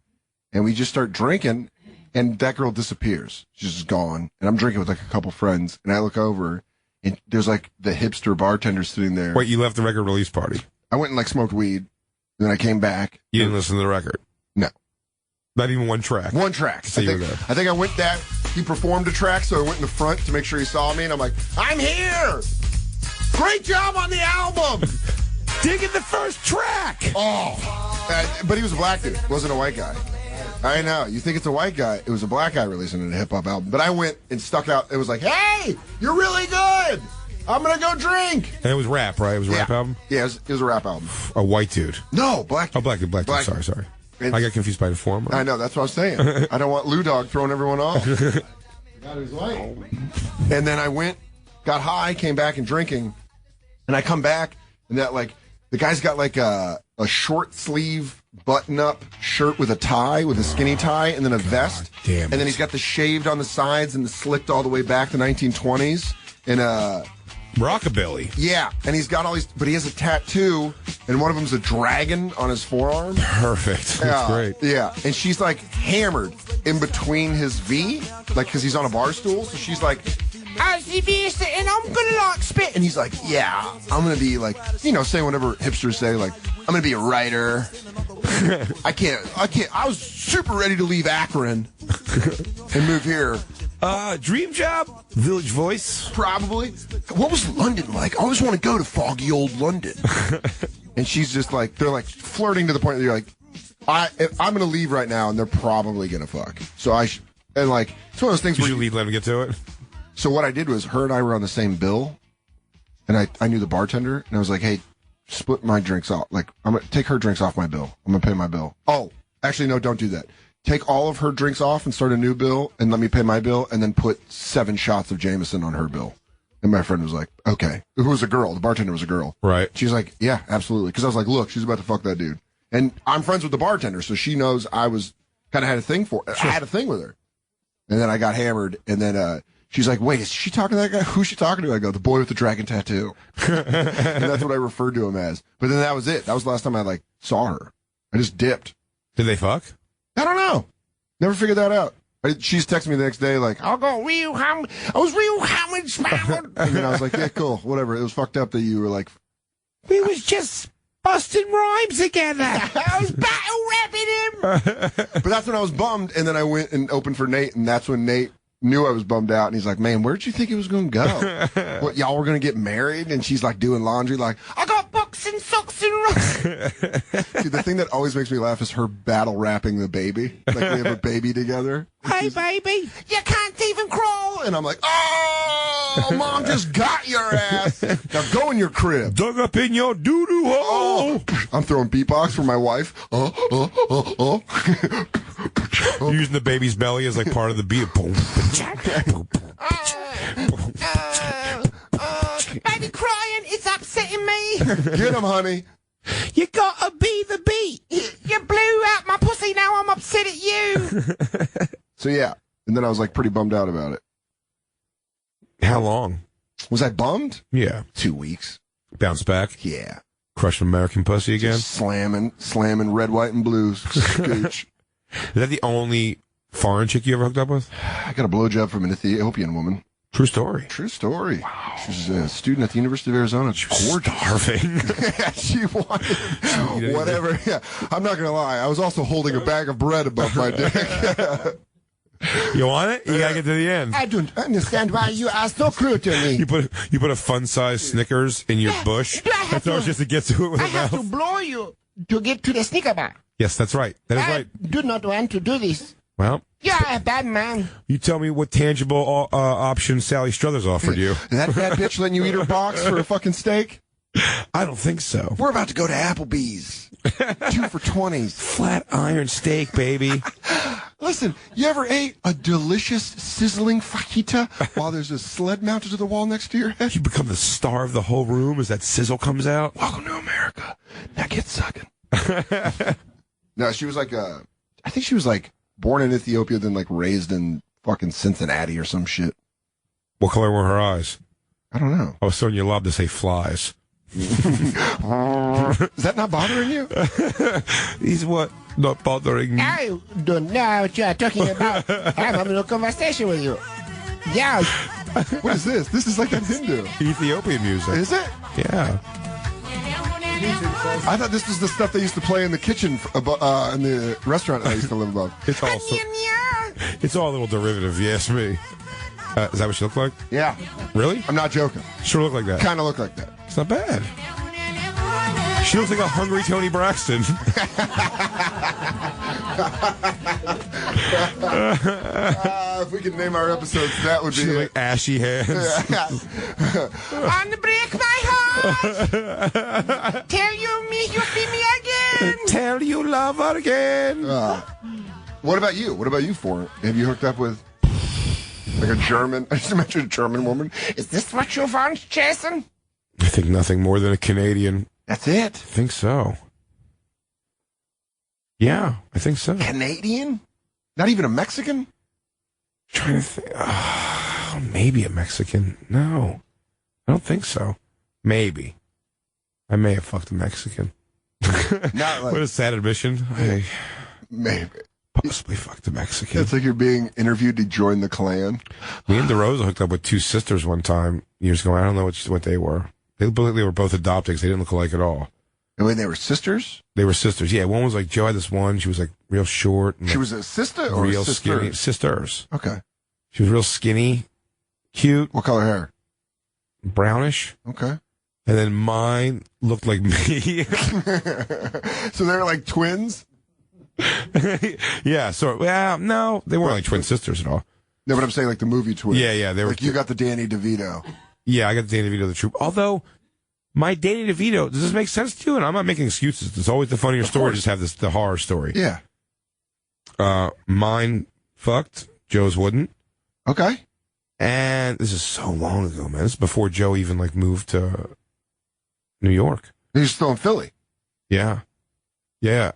and we just start drinking, and that girl disappears. She's just gone, and I'm drinking with like a couple friends, and I look over, and there's like the hipster bartender sitting there. Wait, you left the record release party. I went and like smoked weed, and then I came back. You didn't listen to the record? No. Not even one track? One track. So you were there. I think I went that. He performed a track, so I went in the front to make sure he saw me, and I'm like, I'm here! Great job on the album! Digging the first track! Oh. But he was a black dude. Wasn't a white guy. I know. You think it's a white guy. It was a black guy releasing a hip-hop album. But I went and stuck out. It was like, hey, you're really good! I'm going to go drink! And it was rap, right? It was a rap album? Yeah, it was a rap album. A white dude. No, black dude. Oh, black dude. Sorry. I got confused by the form. I know, that's what I was saying. I don't want Lou Dog throwing everyone off. God, he's white. And then I went, got high, came back and drinking, and I come back, and that, like, the guy's got, like, a short sleeve button-up shirt with a tie, with a skinny tie, and then a vest. Damn. And then he's got the shaved on the sides and the slicked all the way back to 1920s. And, Rockabilly. yeah, and he's got all these, but he has a tattoo, and one of them's a dragon on his forearm. Perfect. That's great. Yeah, and she's like hammered in between his V, like because he's on a bar stool. So she's like, and I'm gonna like spit, and he's like, yeah, I'm gonna be like, say whatever hipsters say, like, I'm gonna be a writer. I can't. I was super ready to leave Akron and move here. Dream job? Village Voice? Probably. What was London like? I always want to go to foggy old London. And she's just like, they're like flirting to the point that you're like, I'm going to leave right now, and they're probably going to fuck. So and like, it's one of those things Did where you leave, let him get to it? So what I did was, her and I were on the same bill, and I knew the bartender, and I was like, hey, split my drinks off. Like, I'm going to take her drinks off my bill. I'm going to pay my bill. Oh, actually, no, don't do that. Take all of her drinks off and start a new bill, and let me pay my bill, and then put 7 shots of Jameson on her bill. And my friend was like, okay. Who was a girl? The bartender was a girl. Right. She's like, yeah, absolutely. Because I was like, look, she's about to fuck that dude. And I'm friends with the bartender, so she knows I was kind of had a thing for I had a thing with her. And then I got hammered, and then she's like, wait, is she talking to that guy? Who's she talking to? I go, the boy with the dragon tattoo. And that's what I referred to him as. But then that was it. That was the last time I, saw her. I just dipped. Did they fuck? I don't know. Never figured that out. She's texting me the next day like, I was real hammered. And then I was like, yeah, cool, whatever. It was fucked up that you were like, We was just busting rhymes together. I was battle rapping him. But that's when I was bummed, and then I went and opened for Nate, and that's when Nate knew I was bummed out, and he's like, man, where'd you think it was going to go? What, y'all were going to get married? And she's like doing laundry like, I got books and socks and Dude, the thing that always makes me laugh is her battle rapping the baby. Like we have a baby together. Hey, baby, You can't even crawl. And I'm like, oh, Mom just got your ass. Now go in your crib. Dug up in your doo-doo hole. I'm throwing beatbox for my wife. You're using the baby's belly as like part of the beat. baby crying, it's upsetting me. Get him, honey. You gotta be the beat. You blew out my pussy, now I'm upset at you. So yeah, and then I was like pretty bummed out about it. How long? Was I bummed? Yeah. 2 weeks. Bounce back. Yeah. Crushing American pussy again. Just slamming red, white, and blue. Scooch. Is that the only foreign chick you ever hooked up with? I got a blowjob from an Ethiopian woman. True story. True story. Wow. She was a student at the University of Arizona. She was starving. Yeah, she wanted whatever. Yeah, I'm not gonna lie. I was also holding a bag of bread above my dick. You want it? You gotta get to the end. I don't understand why you are so cruel to me. You put a fun-sized Snickers in your bush. That's all just to get to it with I a have to mouth. blow you to get to the Snicker bar. Yes, that's right. That is I right. do not want to do this. Well, You're a bad man. you tell me what tangible option Sally Struthers offered you. That bitch letting you eat her box for a fucking steak? I don't think so. We're about to go to Applebee's. 2 for $20s. Flat iron steak, baby. Listen, you ever ate a delicious sizzling fajita while there's a sled mounted to the wall next to your head? You become the star of the whole room as that sizzle comes out. Welcome to America. Now get sucking. No, she was like I think she was like born in Ethiopia, then like raised in fucking Cincinnati or some shit. What color were her eyes? I don't know. I was throwing you love to say flies. Is that not bothering you? He's what? Not bothering me. I don't know what you are talking about. I'm having a conversation with you. Yeah. What is this? This is like that Hindu. Ethiopian music. Is it? Yeah. I thought this was the stuff they used to play in the kitchen in the restaurant I used to live above. It's all a little derivative, you ask me. Is that what she looked like? Yeah. Really? I'm not joking. Sure looked like that. Kind of look like that. It's not bad. She looks like a hungry Tony Braxton. If we could name our episodes, that would be She it. like ashy hands. Unbreak my heart. Tell you me, you see me again. Tell you love her again. What about you? What about you, for? Have you hooked up with like a German? I just mentioned a German woman. Is this what you want, Jason? I think nothing more than a Canadian. That's it. I think so. Yeah, I think so. Canadian? Not even a Mexican? Trying to think. Maybe a Mexican. No, I don't think so. Maybe. I may have fucked a Mexican. Not like What a sad admission. I maybe. possibly fucked a Mexican. It's like you're being interviewed to join the Klan. Me and DeRosa hooked up with two sisters one time years ago. I don't know what they were. They were both adopted because they didn't look alike at all. And when they were sisters? They were sisters. Yeah, one was like Joe had this one. She was like real short. And She was a sister or real a sister? skinny. Sisters. Okay. She was real skinny, cute, What color hair? brownish. Okay. And then mine looked like me. So they're like twins? Yeah, so, no, they weren't like twin sisters at all. No, but I'm saying like the movie twins. Yeah, they were. Like you got the Danny DeVito. Yeah, I got Danny DeVito, the troop. Although, my Danny DeVito, does this make sense to you? And I'm not making excuses. It's always the funnier story. course. Just have the horror story. Yeah. Mine fucked. Joe's wouldn't. Okay. And this is so long ago, man. This is before Joe even like moved to New York. He's still in Philly. Yeah. Yeah.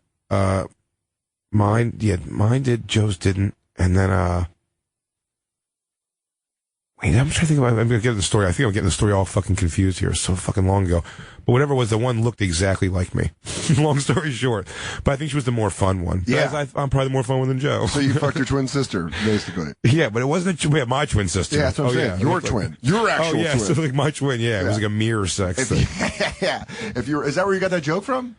Mine did. Joe's didn't. And then, wait, I'm trying to think about, I'm going to get the story. I think I'm getting the story all fucking confused here. It's so fucking long ago. But whatever it was, the one looked exactly like me. Long story short. But I think she was the more fun one. Yeah. I'm probably the more fun one than Joe. So you fucked your twin sister, basically. Yeah, but it wasn't my twin sister. Yeah, that's what I'm saying. Your twin. Your actual yeah, twin. so like my twin, yeah. It was like a mirror sex thing. Yeah. Is that where you got that joke from?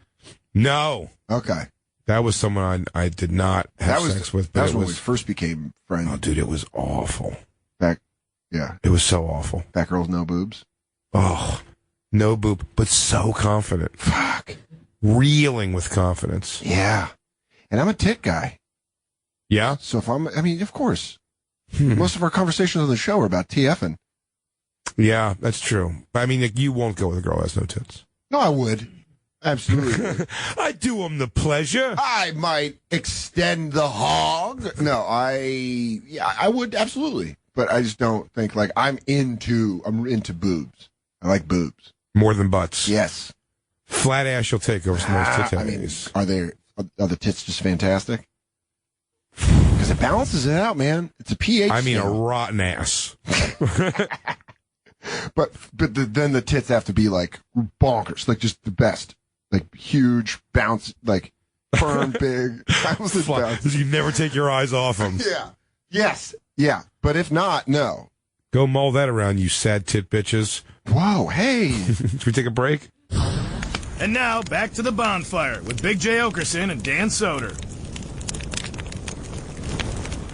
No. Okay. That was someone I did not have sex with. But That was it when we first became friends. Oh, dude, it was awful. Yeah. It was so awful. Fat girls, no boobs. Oh, no boob, but so confident. Fuck. reeling with confidence. Yeah. And I'm a tit guy. Yeah? So if of course. Most of our conversations on the show are about TFing. Yeah, that's true. I mean, like, you won't go with a girl who has no tits. No, I would. Absolutely would. I do him the pleasure. I might extend the hog. No, I would, absolutely. But I just don't think, like, I'm into boobs. I like boobs. More than butts. Yes. Flat ass you'll take over some of those tit I mean, days. are the tits just fantastic? Because it balances it out, man. It's a pH I mean, a scale. rotten ass. But then the tits have to be, like, bonkers. Like, just the best. Like, huge, bounce, like, firm, big. Bounce. You never take your eyes off them. Yeah. Yes. Yeah. But if not, no. Go mull that around, you sad tit bitches. Whoa, hey. Should we take a break? And now, back to the Bonfire with Big J. Oakerson and Dan Soder.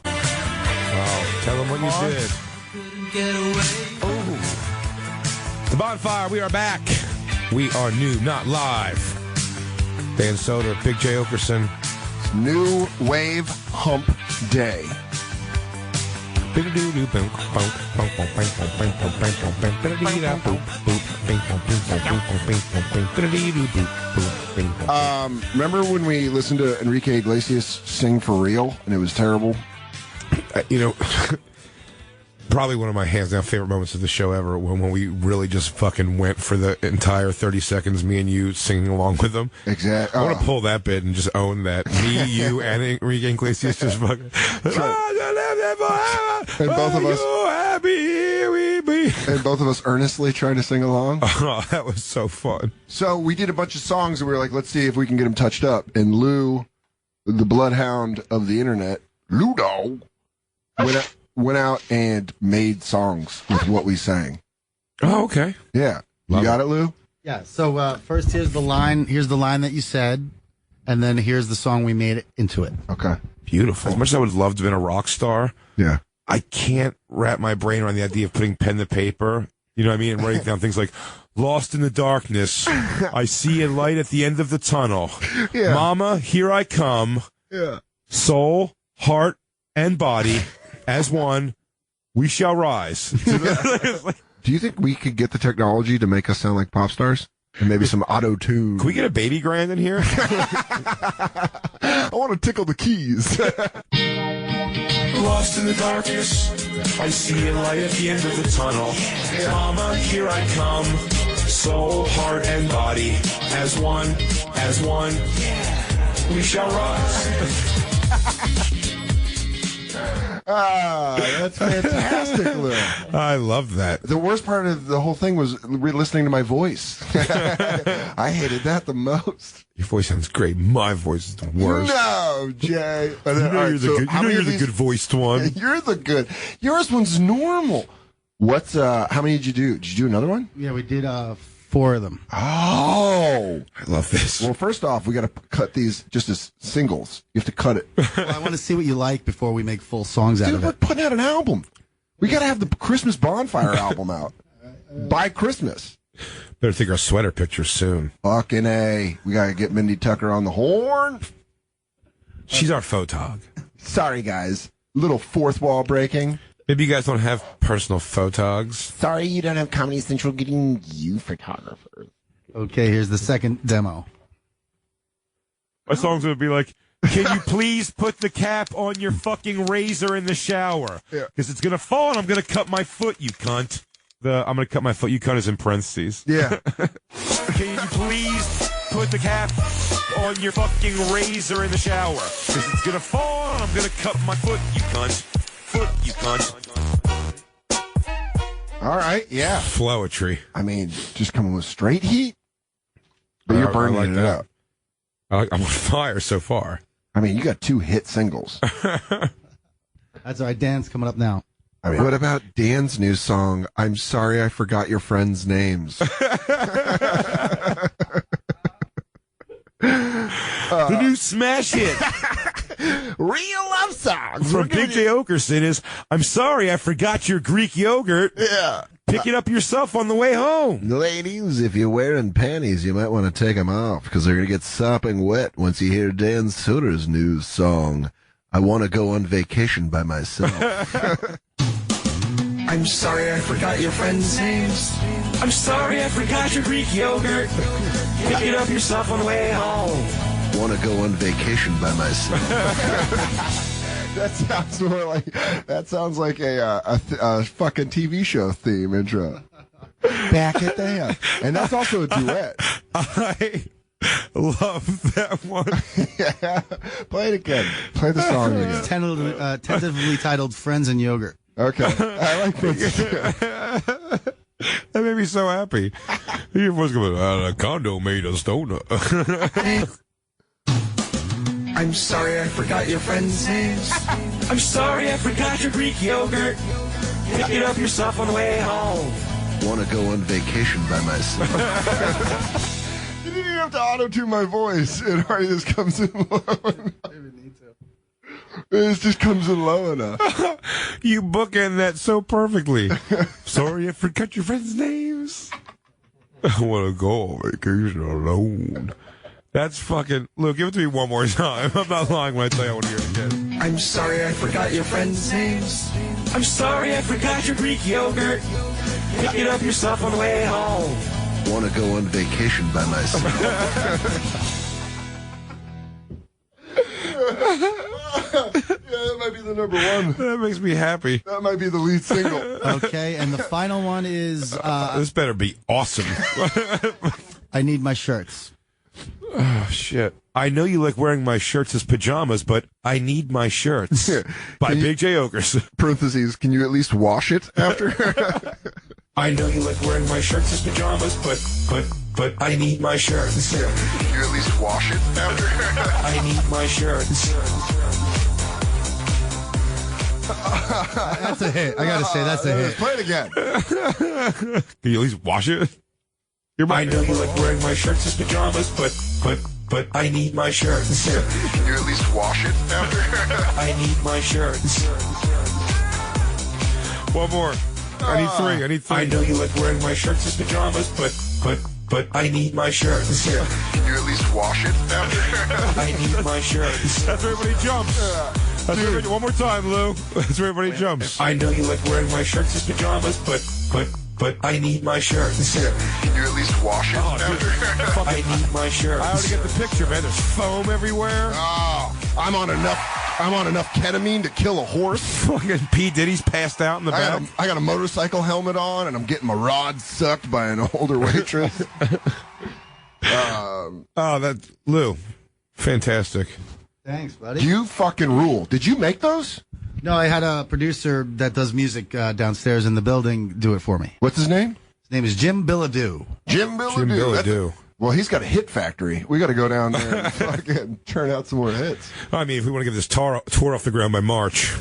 Oh, tell them what you did. The Bonfire, we are back. We are new, not live. Dan Soder, Big J. Oakerson. New Wave Hump Day. Remember when we listened to Enrique Iglesias sing For Real and it was terrible? Probably one of my hands down favorite moments of the show ever when we really just fucking went for the entire 30 seconds, me and you singing along with them. Exactly. I want to pull that bit and just own that. Me, you, and Enrique Iglesias just fucking. And both of us. Happy here we be. And both of us earnestly trying to sing along. Oh, that was so fun. So we did a bunch of songs and we were like, let's see if we can get them touched up. And Lou, the bloodhound of the internet, Lou Dog, went out and made songs with what we sang. Oh, okay. Yeah. Love You got it, Lou? Yeah. So first, here's the line. Here's the line that you said, and then here's the song we made into it. Okay. Beautiful. As much as I would love to have been a rock star, Yeah. I can't wrap my brain around the idea of putting pen to paper. You know what I mean? And writing down things like, lost in the darkness, I see a light at the end of the tunnel. Yeah. Mama, here I come. Yeah. Soul, heart, and body, as one, we shall rise. Do you think we could get the technology to make us sound like pop stars? And maybe some auto-tune. Can we get a baby grand in here? I want to tickle the keys. Lost in the darkness, I see a light at the end of the tunnel. Mama, here I come. Soul, heart, and body, as one, we shall rise. That's fantastic, Lou. I love that. The worst part of the whole thing was listening to my voice. I hated that the most. Your voice sounds great. My voice is the worst. No, Jay. You know you're the good voiced one. You're the good. Yours one's normal. What's how many did you do? Did you do another one? Yeah, we did 4 of them. Oh, I love this. well, first off, we got to cut these just as singles. You have to cut it. Well, I want to see what you like before we make full songs out Dude, of we're it. putting out an album. We got to have the Christmas Bonfire album out by Christmas. Better take our sweater pictures soon. Fucking A. We got to get Mindy Tucker on the horn. She's our photog. Sorry, guys. Little fourth wall breaking. Maybe you guys don't have personal photogs. Sorry you don't have Comedy Central getting you photographers. Okay, here's the second demo. My song's gonna be like, can you please put the cap on your fucking razor in the shower? Because it's gonna fall and I'm gonna cut my foot, you cunt. I'm gonna cut my foot, you cunt is in parentheses. Yeah. Can you please put the cap on your fucking razor in the shower? Because it's gonna fall and I'm gonna cut my foot, you cunt. Foot, you cunt. All right. Yeah. Flowetry. I mean, just coming with straight heat. But you're burning I like it that. up. I'm on fire so far. I mean, you got 2 hit singles. That's all right. Dan's coming up now. I mean, what about Dan's new song, I'm Sorry I Forgot Your Friends' Names? The new smash hit Real love songs. from Big J. Oakerson is, I'm sorry I forgot your Greek yogurt. Yeah. Pick it up yourself on the way home. Ladies, if you're wearing panties, you might want to take them off because they're going to get sopping wet once you hear Dan Soder's new song, I Want to Go on Vacation by Myself. I'm sorry I forgot your friends' names. I'm sorry I forgot your Greek yogurt. Pick it up yourself on the way home. Want to Go on Vacation by Myself. That sounds like a fucking TV show theme intro. Back at the house. And that's also a duet. I love that one. Yeah. Play it again. Play the song again. It's tentatively titled Friends and Yogurt. Okay. I like this. That made me so happy. Your voice going, a condo made a stoner. I'm sorry I forgot your friends' names. I'm sorry I forgot your Greek yogurt. Pick it up yourself on the way home. Want to Go on Vacation by Myself. You didn't even have to auto-tune my voice. It already just comes in low enough. It just comes in low enough. You bookend that so perfectly. Sorry I forgot your friends' names. I want to go on vacation alone. That's fucking... Luke, give it to me one more time. I'm not lying when I tell you I want to hear it again. I'm sorry I forgot your friends' names. I'm sorry I forgot your Greek yogurt. Pick it up yourself on the way home. Want to Go on Vacation by Myself. Yeah, that might be the number one. That makes me happy. That might be the lead single. Okay, and the final one is This better be awesome. I Need My Shirts. Oh, shit. I know you like wearing my shirts as pajamas, but I need my shirts. By Big J. Oakerson. Parentheses, can you at least wash it after? I know you like wearing my shirts as pajamas, but I need my shirts. Can you at least wash it after? I need my shirts. That's a hit. I gotta say, that's a hit. Play it again. Can you at least wash it? I know you like wearing my shirts as pajamas, but I need my shirts. Can you at least wash it after? I need my shirts. One more. I need three. I know you like wearing my shirts as pajamas, but I need my shirts. Can you at least wash it after? I need my shirts. That's where everybody jumps. That's where everybody, one more time, Lou. That's where everybody jumps. I know you like wearing my shirts as pajamas, but I need my shirts. Can you at least wash it after? I need my shirts. I already get the picture, man. There's foam everywhere. Oh, I'm on enough ketamine to kill a horse. Fucking P. Diddy's passed out in the back. I got a motorcycle helmet on, and I'm getting my rod sucked by an older waitress. Lou, fantastic. Thanks, buddy. You fucking rule. Did you make those? No, I had a producer that does music downstairs in the building do it for me. What's his name? His name is Jim Billadoo. Jim Billadoo. Well, he's got a hit factory. We got to go down there and fucking turn out some more hits. I mean, if we want to get this tour off the ground by March.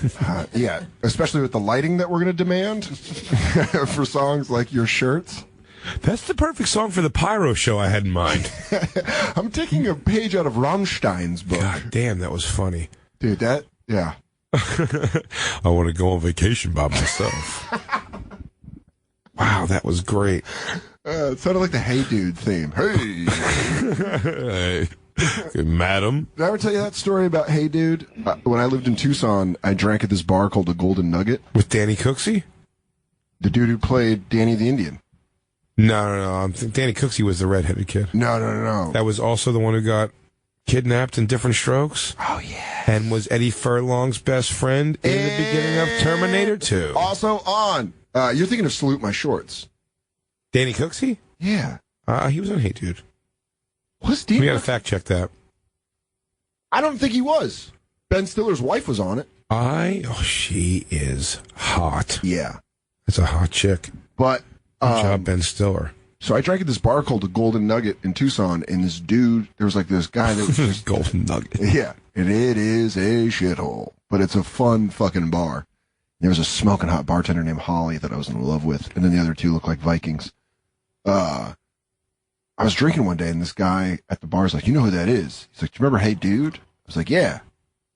Yeah, especially with the lighting that we're going to demand for songs like Your Shirts. That's the perfect song for the Pyro show I had in mind. I'm taking a page out of Rammstein's book. God damn, that was funny. Dude, yeah. I want to go on vacation by myself. Wow, that was great. It sounded like the Hey Dude theme. Hey. Hey, madam. Did I ever tell you that story about Hey Dude? When I lived in Tucson, I drank at this bar called the Golden Nugget. With Danny Cooksey? The dude who played Danny the Indian. No. Danny Cooksey was the redheaded kid. No. That was also the one who got kidnapped in Different Strokes. Oh, yeah. And was Eddie Furlong's best friend in the beginning of Terminator 2. Also on. You're thinking of Salute My Shorts. Danny Cooksey? Yeah. He was on Hey Dude. Was Danny? We gotta fact check that. I don't think he was. Ben Stiller's wife was on it. She is hot. Yeah. That's a hot chick. But good job, Ben Stiller. So I drank at this bar called the Golden Nugget in Tucson, and this dude, there was like this guy that was just Golden Nugget. Yeah, and it is a shithole, but it's a fun fucking bar. There was a smoking hot bartender named Holly that I was in love with, and then the other two looked like Vikings. I was drinking one day, and this guy at the bar was like, "You know who that is?" He's like, "Do you remember Hey Dude?" I was like, "Yeah."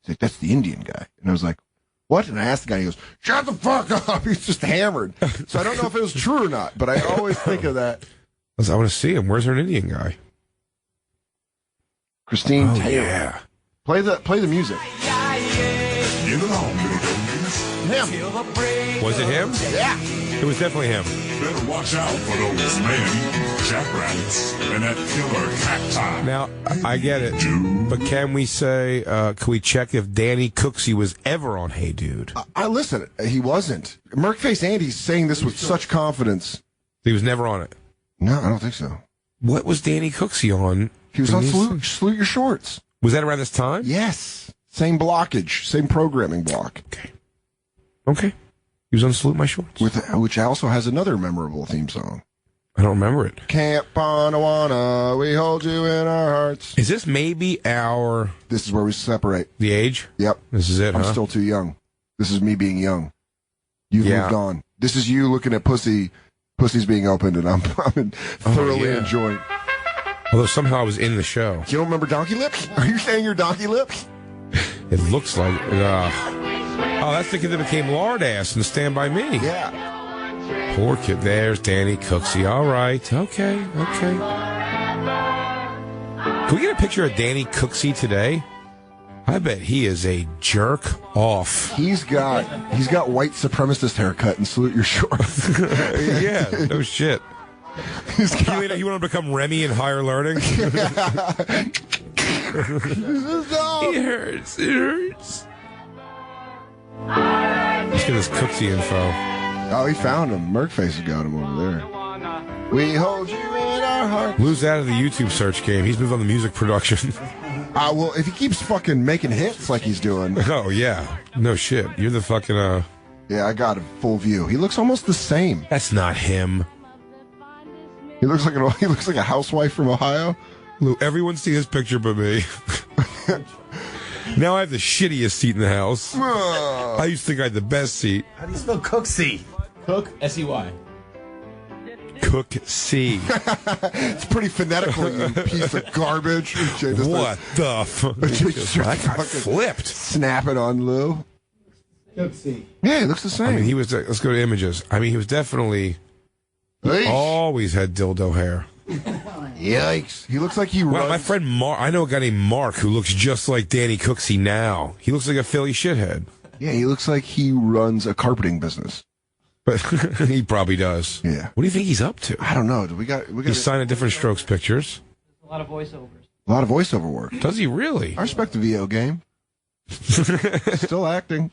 He's like, "That's the Indian guy," and I was like, what? And I asked the guy, he goes, shut the fuck up. He's just hammered. So I don't know if it was true or not, but I always think of that. I want to see him. Where's our Indian guy? Christine Taylor. Yeah. Play the music. Him. Was it him? Yeah. It was definitely him. Better watch out for those man-eating jackrabbits and that killer cacti. Now, I get it. But can we say, can we check if Danny Cooksey was ever on Hey Dude? I listen, he wasn't. Merkface Andy's saying this with such confidence. He was never on it. No, I don't think so. What was Danny Cooksey on? He was on Salute Your Shorts. Was that around this time? Yes. Same blockage, same programming block. Okay. He was on Salute My Shorts. Which also has another memorable theme song. I don't remember it. Camp Bonawana, we hold you in our hearts. Is this maybe our... This is where we separate. The age? Yep. This is it, I'm huh? still too young. This is me being young. You've moved on. This is you looking at pussy. Pussy's being opened, and I'm thoroughly enjoying. Although somehow I was in the show. You don't remember Donkey Lips? Are you saying you're Donkey Lips? It looks like... Oh, that's the kid that became Lard Ass in Stand By Me. Yeah. Poor kid. There's Danny Cooksey. All right. Okay. Can we get a picture of Danny Cooksey today? I bet he is a jerk off. He's got white supremacist haircut and Salute Your Shorts. Yeah, no shit. You want to become Remy in Higher Learning? It hurts. It hurts. Let's get this Cooksey info. Oh, he found him. Merkface has got him over there. We hold you in our hearts. Lose out of the YouTube search game. He's moved on to music production. Well, if he keeps fucking making hits like he's doing. Oh, yeah. No shit. You're the fucking, Yeah, I got a full view. He looks almost the same. That's not him. He looks like a housewife from Ohio. Lou, everyone see his picture but me. Now I have the shittiest seat in the house. I used to think I had the best seat. How do you spell Cooksey? Cook, S-E-Y. Cooksey. It's pretty phonetical, you piece of garbage. What the fuck? That guy flipped. Snap it on Lou. Cooksey. Yeah, he looks the same. I mean, he was. Let's go to images. I mean, he was definitely always had dildo hair. Yikes! He looks like he runs. Well, my friend Mark. I know a guy named Mark who looks just like Danny Cooksey now. He looks like a Philly shithead. Yeah, he looks like he runs a carpeting business. But he probably does. Yeah. What do you think he's up to? I don't know. We got. He's signing Different Strokes pictures. A lot of voiceovers. A lot of voiceover work. Does he really? I respect the VO game. Still acting.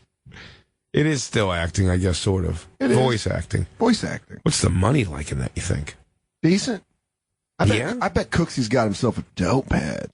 It is still acting, I guess, sort of. Voice acting. Voice acting. What's the money like in that, you think? Decent. I bet Cooksey's got himself a dope pad.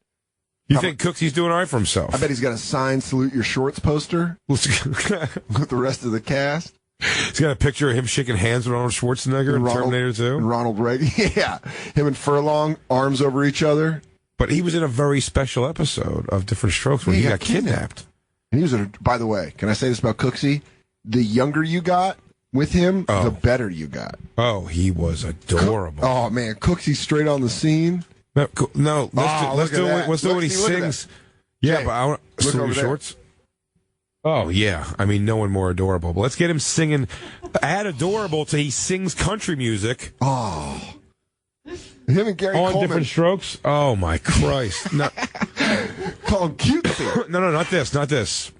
You think Cooksey's doing all right for himself? I bet he's got a signed Salute Your Shorts poster with the rest of the cast. He's got a picture of him shaking hands with Arnold Schwarzenegger in Terminator 2. And Ronald Reagan. Yeah. Him and Furlong, arms over each other. But he was in a very special episode of Different Strokes where he got kidnapped. And he was, by the way, can I say this about Cooksey? The younger you got with him, the better you got. Oh, he was adorable. Oh, man. Cooksey straight on the scene. No, let's do what he sings. Yeah, Jay, but I want Salute Your Shorts. Oh, yeah. I mean, no one more adorable. But let's get him singing. Add adorable to he sings country music. Oh. Him and Gary on Coleman. Different Strokes? Oh, my Christ. No. Call him cutesy. No, not this. Not this.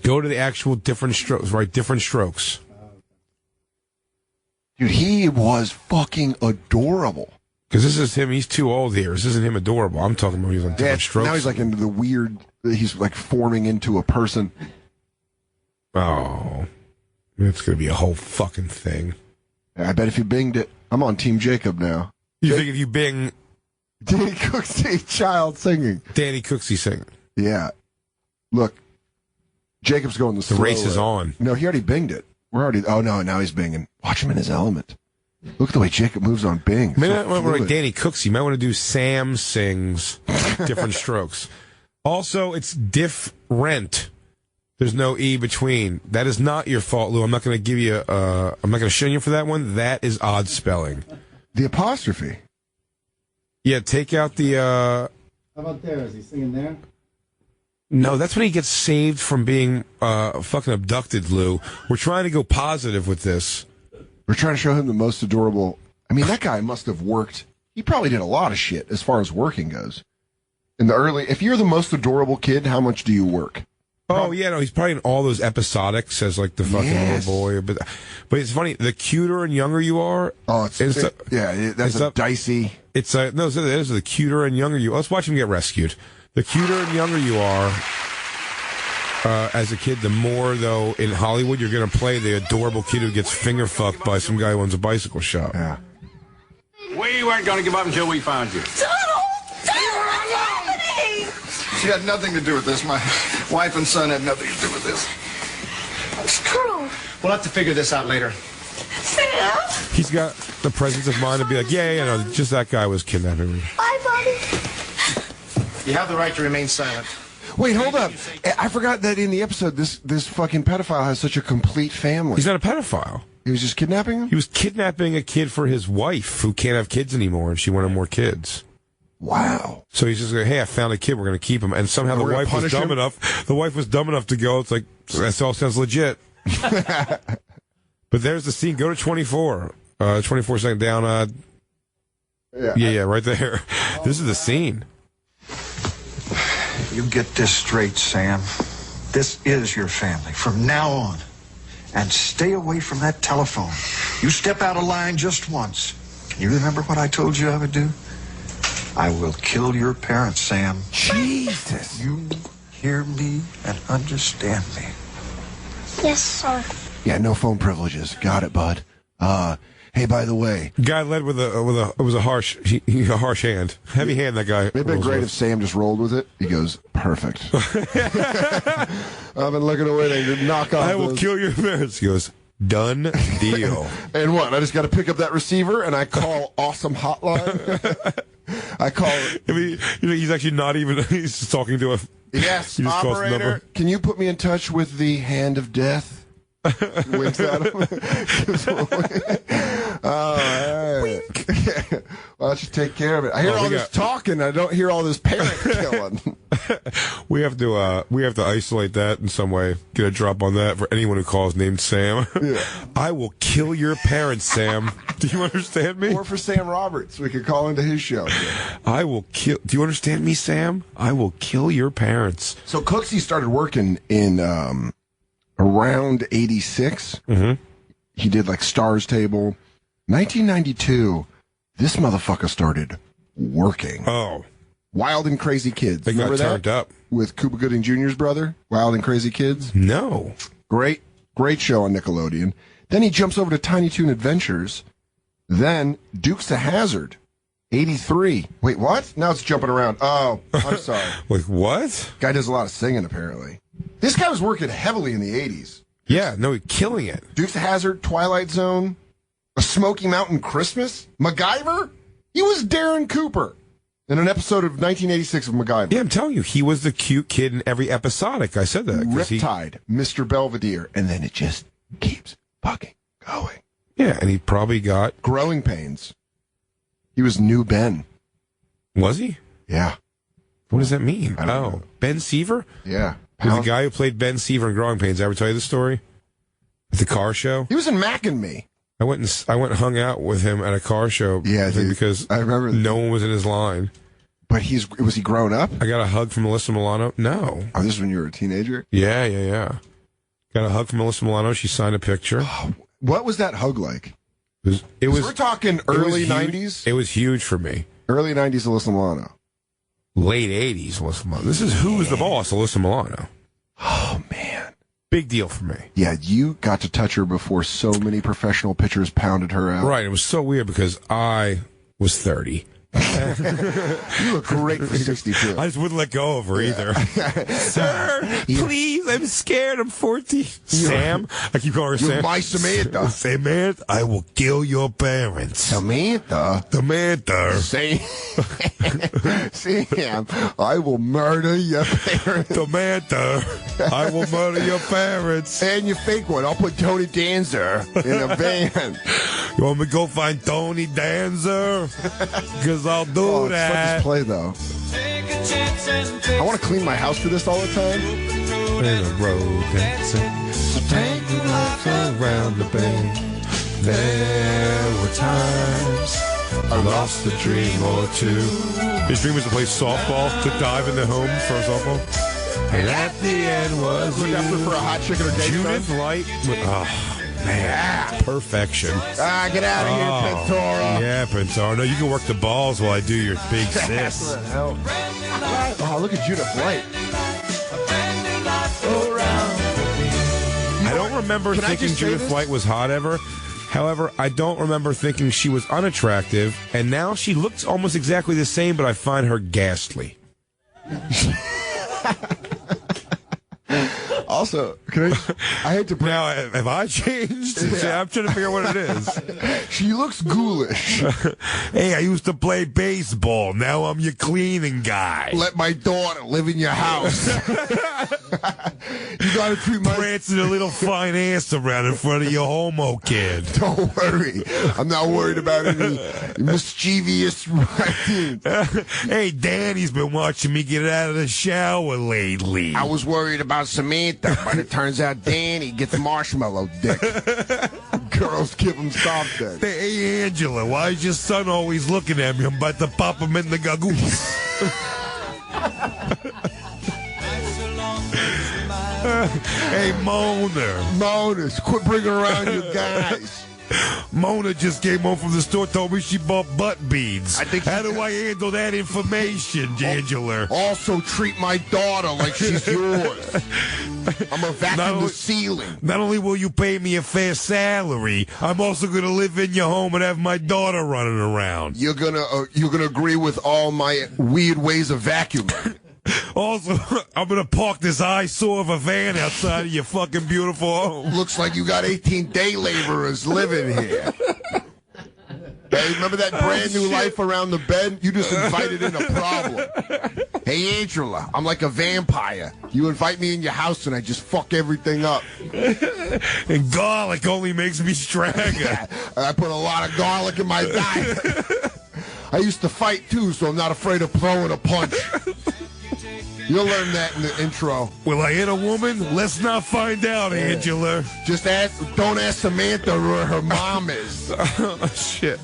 Go to the actual Different Strokes, right? Different Strokes. Dude, he was fucking adorable. Because this is him. He's too old here. This isn't him adorable. I'm talking about he's on Different Strokes. Now he's like into the weird, he's like forming into a person. Oh. It's going to be a whole fucking thing. I bet if you binged it, I'm on Team Jacob now. You think if you bing Danny Cooksey child singing. Danny Cooksey singing. Yeah. Look, Jacob's going the race is on. No, he already binged it. Now he's binging. Watch him in his element. Look at the way Jacob moves on Bing. Maybe I want to write Danny Cooksey. You might want to do Sam sings Different Strokes. Also, it's different. There's no E between. That is not your fault, Lou. I'm not going to give you I'm not going to shun you for that one. That is odd spelling. The apostrophe. Yeah, take out the How about there? Is he singing there? No, that's when he gets saved from being fucking abducted, Lou. We're trying to go positive with this. We're trying to show him the most adorable. I mean, that guy must have worked. He probably did a lot of shit as far as working goes. In the early, if you're the most adorable kid, how much do you work? Oh, yeah, no, he's probably in all those episodics as, like, the fucking little boy. But it's funny, the cuter and younger you are... Oh, that's a dicey... It's no, it is the cuter and younger you... Let's watch him get rescued. The cuter and younger you are as a kid, the more, though, in Hollywood, you're going to play the adorable kid who gets finger-fucked by some guy who owns a bicycle shop. Yeah. We weren't going to give up until we found you. She had nothing to do with this. My wife and son had nothing to do with this. It's true. We'll have to figure this out later. Sam? He's got the presence of mind to be like, yeah, no, just that guy was kidnapping me. Bye, buddy. You have the right to remain silent. Wait, hold up. I forgot that in the episode, this fucking pedophile has such a complete family. He's not a pedophile. He was just kidnapping him? He was kidnapping a kid for his wife who can't have kids anymore, and she wanted more kids. Wow. So he's just like, hey, I found a kid, we're going to keep him. And somehow the wife was dumb enough. The wife was dumb enough to go, it's like, that all sounds legit. But there's the scene. Go to 24. 24 second down. Yeah, right there. This is the scene. You get this straight, Sam. This is your family from now on. And stay away from that telephone. You step out of line just once. You remember what I told you I would do? I will kill your parents, Sam. Jesus. You hear me and understand me. Yes, sir. Yeah, no phone privileges. Got it, bud. Hey, by the way, guy led with a harsh hand, heavy hand. That guy. It'd been great if Sam just rolled with it. He goes, perfect. I've been looking away to knock off. I will kill your parents. He goes, done deal. And what? I just got to pick up that receiver and I call awesome hotline. I call it. I mean, he's actually not even. He's just talking to a. Yes, operator. Can you put me in touch with the Hand of Death? Winks at him. Wink. Why don't you take care of it? I hear all this talking. I don't hear all this parent killing. We have to isolate that in some way. Get a drop on that for anyone who calls named Sam. Yeah. I will kill your parents, Sam. Do you understand me? Or for Sam Roberts, we could call into his show. I will kill. Do you understand me, Sam? I will kill your parents. So Cooksey started working in around 86. Mm-hmm. He did like Stars Table. 1992, this motherfucker started working. Oh. Wild and Crazy Kids. They got turned up. With Cuba Gooding Jr.'s brother, Wild and Crazy Kids? No. Great show on Nickelodeon. Then he jumps over to Tiny Toon Adventures. Then Dukes of Hazzard, 83. Wait, what? Now it's jumping around. Oh, I'm sorry. Like, what? Guy does a lot of singing, apparently. This guy was working heavily in the 80s. Yeah, no, he's killing it. Dukes of Hazzard, Twilight Zone, A Smoky Mountain Christmas, MacGyver. He was Darren Cooper in an episode of 1986 of MacGyver. Yeah, I'm telling you, he was the cute kid in every episodic. I said that. Riptide, Mr. Belvedere, and then it just keeps fucking going. Yeah, and he probably got... Growing Pains. He was New Ben. Was he? Yeah. What does that mean? I don't know. Ben Seaver? Yeah. Was the guy who played Ben Seaver in Growing Pains ever tell you the story? At the car show? He was in Mac and Me. I went and hung out with him at a car show. Yeah, because I remember no one was in his line. But was he grown up? I got a hug from Alyssa Milano. No. Oh, this is when you were a teenager? Yeah. Got a hug from Alyssa Milano. She signed a picture. Oh, what was that hug like? It was. We're talking early 90s? It was huge for me. Early 90s Alyssa Milano. Late 80s Alyssa Milano. This is Who is the Boss, Alyssa Milano. Oh, man. Big deal for me. Yeah, you got to touch her before so many professional pitchers pounded her out. Right. It was so weird because I was 30. You look great for 62. I just wouldn't let go of her either. Sir, please, I'm scared. I'm 14. Sam, I keep calling her Sam. You're my Samantha. Samantha, I will kill your parents. Samantha. Sam, I will murder your parents. Samantha, I will murder your parents. And your fake one. I'll put Tony Danza in a van. You want me to go find Tony Danza? Because I'll do that. It's such a play, though. I want to clean my house to this all the time. In a road dancing, taking life around the bend. There were times I lost a dream or two. His dream was to play softball, to dive in the home for a softball. And at the end was Look after for a hot chicken or gay Judith Light. Oh, man. Perfection. Get out of here, Pentora. Yeah, Pentora. No, you can work the balls while I do your big sis. Oh, look at Judith Light. I don't remember thinking Judith Light was hot ever. However, I don't remember thinking she was unattractive, and now she looks almost exactly the same, but I find her ghastly. Also, I hate to bring... Now, have I changed? Yeah. I'm trying to figure out what it is. She looks ghoulish. Hey, I used to play baseball. Now I'm your cleaning guy. Let my daughter live in your house. You gotta treat my... Prancing a little fine ass around in front of your homo kid. Don't worry. I'm not worried about any mischievous writings. Hey, Danny's been watching me get out of the shower lately. I was worried about Samantha, but it turns out Danny gets marshmallow dick. Girls give him soft dick. Hey, Angela, why is your son always looking at me? I'm about to pop him in the gagoose. Hey, Mona, quit bringing around your guys. Mona just came home from the store, told me she bought butt beads. How do I handle that information, Angela? Also treat my daughter like she's yours. I'm gonna vacuum the ceiling. Not only will you pay me a fair salary, I'm also gonna live in your home and have my daughter running around. You're gonna agree with all my weird ways of vacuuming. Also, I'm gonna park this eyesore of a van outside of your fucking beautiful home. Looks like you got 18 day laborers living here. Hey, remember that brand new life around the bed? You just invited in a problem. Hey, Angela, I'm like a vampire. You invite me in your house and I just fuck everything up. And garlic only makes me stronger. I put a lot of garlic in my diet. I used to fight too, so I'm not afraid of throwing a punch. You'll learn that in the intro. Will I hit a woman? Let's not find out, Angela. Just don't ask Samantha where her mom is. Oh, shit.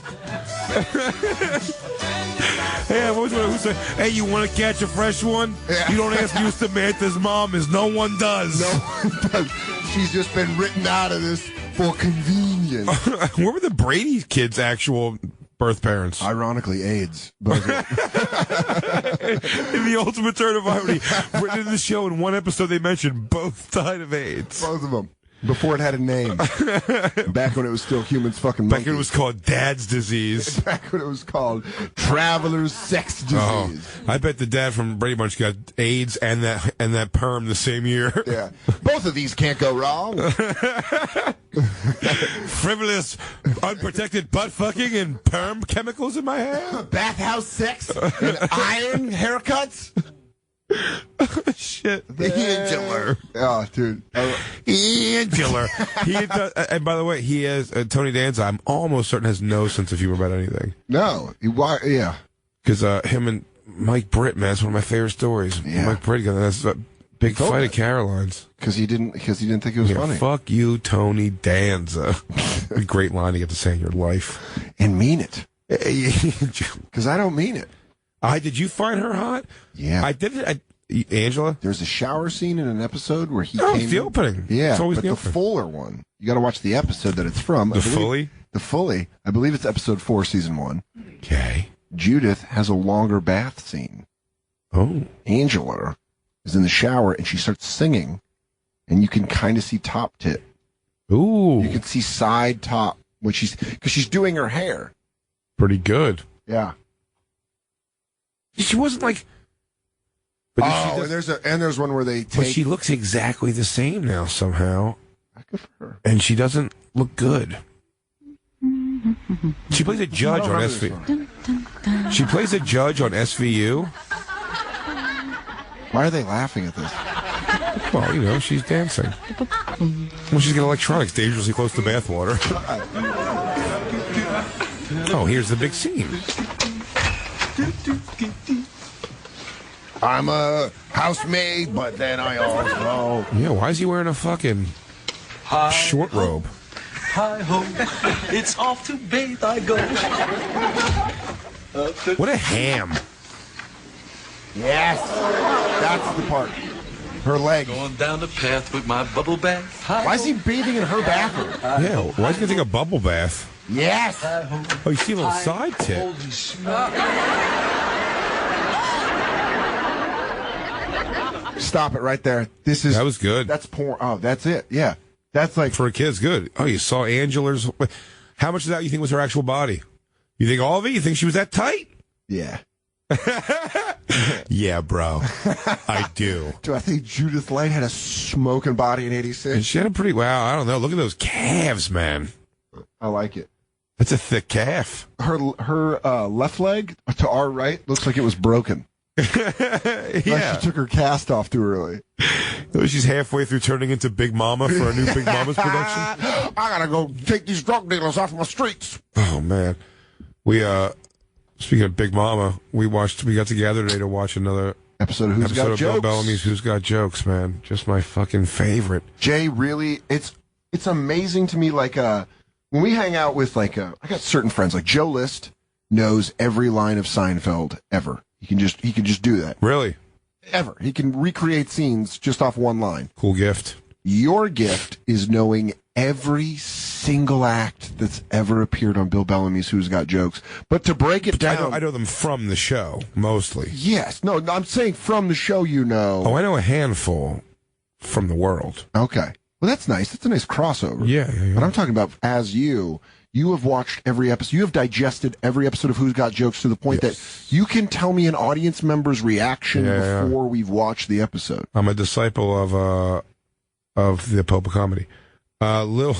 Hey, I always want to say, hey, you want to catch a fresh one? Yeah. You don't ask who Samantha's mom is. No one does. No one does. She's just been written out of this for convenience. Where were the Brady kids' actual birth parents? Ironically, AIDS. But in the ultimate turn of irony, written in the show, in one episode, they mentioned both died of AIDS. Both of them. Before it had a name. Back when it was still humans fucking monkeys. Back when it was called Dad's Disease. Back when it was called Traveler's Sex Disease. Oh, I bet the dad from Brady Bunch got AIDS and that perm the same year. Yeah. Both of these can't go wrong. Frivolous, unprotected butt fucking and perm chemicals in my hair. Bathhouse sex and iron haircuts. Shit. Angela. Oh, dude. Angela. And by the way, he has Tony Danza. I'm almost certain has no sense of humor about anything. No. Yeah. Because him and Mike Britt, man, that's one of my favorite stories. Yeah. Mike Britt, that's a big fight at Caroline's. Because he didn't think it was funny. Fuck you, Tony Danza. A great line to get to say in your life. And mean it. Because I don't mean it. Did you find her hot? Yeah. I did it. Angela? There's a shower scene in an episode where he came... it's the opening. Yeah, it's always but the Fuller one. You got to watch the episode that it's from. The Fully? The Fully. I believe it's episode 4, season 1. Okay. Judith has a longer bath scene. Oh. Angela is in the shower and she starts singing, and you can kind of see top tit. Ooh. You can see side top when because she's doing her hair. Pretty good. Yeah. She wasn't like... and there's one where they take... But she looks exactly the same now somehow. Good for her. And she doesn't look good. She plays a judge on SVU. She plays a judge on SVU. Why are they laughing at this? Well, she's dancing. Well, she's got electronics dangerously close to bathwater. Oh, here's the big scene. I'm a housemaid, but then I also... Yeah, why is he wearing a fucking short robe? Hi ho, it's off to bathe I go. What a ham. Yes, that's the part. Her leg. Going down the path with my bubble bath. Hi-ho. Why is he bathing in her bathroom? Yeah, why is he going to take a bubble bath? Yes. Oh, you see a little side tip. Holy smokes. Stop it right there. That was good. That's porn. Oh, that's it. Yeah. That's like. For a kid's good. Oh, you saw Angela's. How much of that you think was her actual body? You think all of it? You think she was that tight? Yeah. Yeah, bro. I do. Do I think Judith Light had a smoking body in 86? And she had a pretty, wow, I don't know. Look at those calves, man. I like it. That's a thick calf. Her left leg to our right looks like it was broken. Yeah. Like she took her cast off too early. She's halfway through turning into Big Mama for a new Big Mama's production. I gotta go take these drug dealers off my streets. Oh, man. We, speaking of Big Mama, we got together today to watch another episode of Bill Jokes. Bellamy's Who's Got Jokes, man. Just my fucking favorite. Jay, really, it's amazing to me, like, when we hang out with, like, I got certain friends, like Joe List knows every line of Seinfeld ever. He can just do that. Really? Ever. He can recreate scenes just off one line. Cool gift. Your gift is knowing every single act that's ever appeared on Bill Bellamy's Who's Got Jokes. But to break it down... I know them from the show, mostly. Yes. No, I'm saying from the show you know. Oh, I know a handful from the world. Okay. Well, that's nice. That's a nice crossover. Yeah. But I'm talking about as you have watched every episode. You have digested every episode of Who's Got Jokes to the point that you can tell me an audience member's reaction before we've watched the episode. I'm a disciple of the Pope of Comedy. Lil,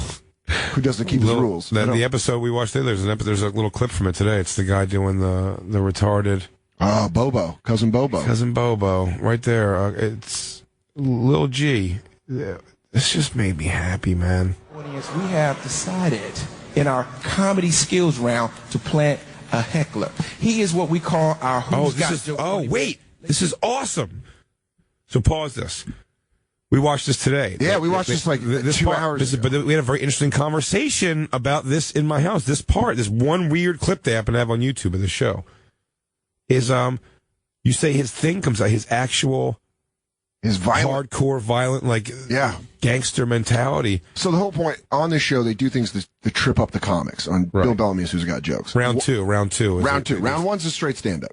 who doesn't keep his rules. The episode we watched today, there's a little clip from it today. It's the guy doing the retarded. Oh, Bobo. Cousin Bobo. Right there. It's Lil G. This just made me happy, man. Audience, we have decided in our comedy skills round to plant a heckler. He is what we call our wait. This is awesome. So pause this. We watched this today. Yeah, we watched this like 2 hours ago. But we had a very interesting conversation about this in my house. This one weird clip they happen to have on YouTube of the show is, you say his thing comes out, his violent, hardcore, violent, gangster mentality. So the whole point on this show, they do things to trip up the comics on Bill Bellamy's Who's Got Jokes. Round two. Round one's a straight stand-up.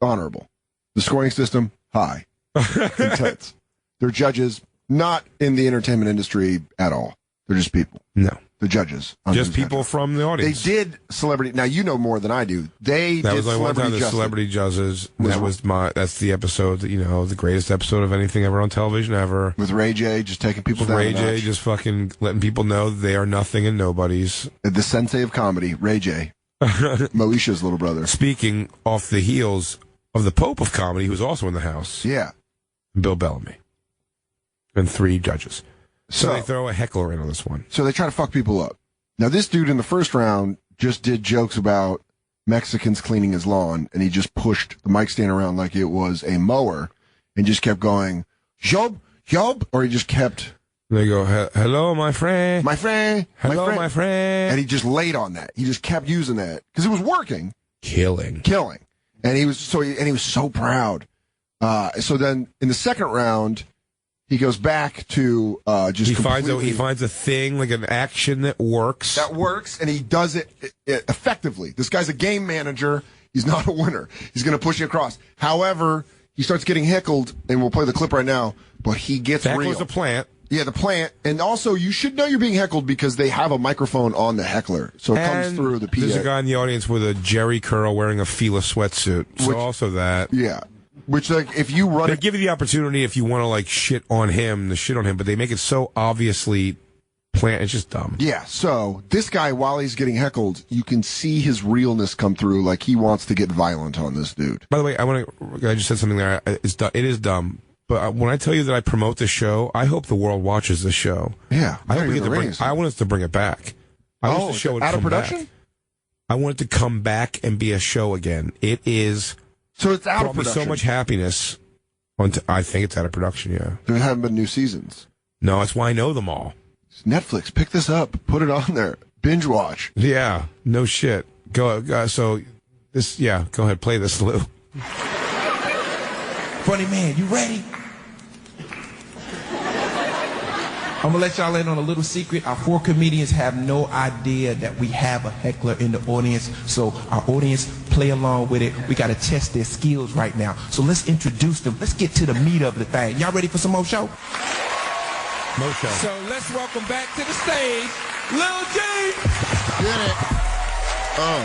Honorable. The scoring system, high. Intense. They're judges, not in the entertainment industry at all. They're just people. No. The judges. Just people from the audience. They did celebrity. Now, you know more than I do. That was like one time the celebrity judges. That's the episode that, the greatest episode of anything ever on television ever. With Ray J just taking people down. Ray J just fucking letting people know they are nothing and nobodies. The sensei of comedy, Ray J. Moesha's little brother. Speaking off the heels of the Pope of Comedy, who's also in the house. Yeah. Bill Bellamy. And 3 judges. So they throw a heckler in on this one. So they try to fuck people up. Now, this dude in the first round just did jokes about Mexicans cleaning his lawn, and he just pushed the mic stand around like it was a mower and just kept going, yob, or he just kept... They go, hello, my friend. My friend. Hello, my friend. And he just laid on that. He just kept using that because it was working. Killing. And he was so proud. So then in the second round... He goes back to he finds a thing, like an action that works. And he does it effectively. This guy's a game manager. He's not a winner. He's going to push you across. However, he starts getting heckled, and we'll play the clip right now, but he gets real. That was a plant. Yeah, the plant. And also, you should know you're being heckled because they have a microphone on the heckler. So it comes through the PA. There's a guy in the audience with a Jerry curl wearing a Fila sweatsuit. So also that. Yeah. Which, like, if you run... They give you the opportunity if you want to, like, shit on him, but they make it so obviously plant. It's just dumb. Yeah, so this guy, while he's getting heckled, you can see his realness come through, like he wants to get violent on this dude. By the way, I just said something there. It is dumb. But when I tell you that I promote this show, I hope the world watches this show. Yeah. I want us to bring it back. I want the show out of production? Back. I want it to come back and be a show again. It is So it's out of brought me production. so much happiness. I think it's out of production, yeah. There haven't been new seasons. No, that's why I know them all. It's Netflix, pick this up, put it on there, binge watch. Yeah, no shit. Go ahead, play this, Lou. Funny man, you ready? I'm gonna let y'all in on a little secret. Our 4 comedians have no idea that we have a heckler in the audience, so our audience play along with it. We gotta test their skills right now. So let's introduce them. Let's get to the meat of the thing. Y'all ready for some more show? More show. So let's welcome back to the stage, Lil G. Get it. Oh.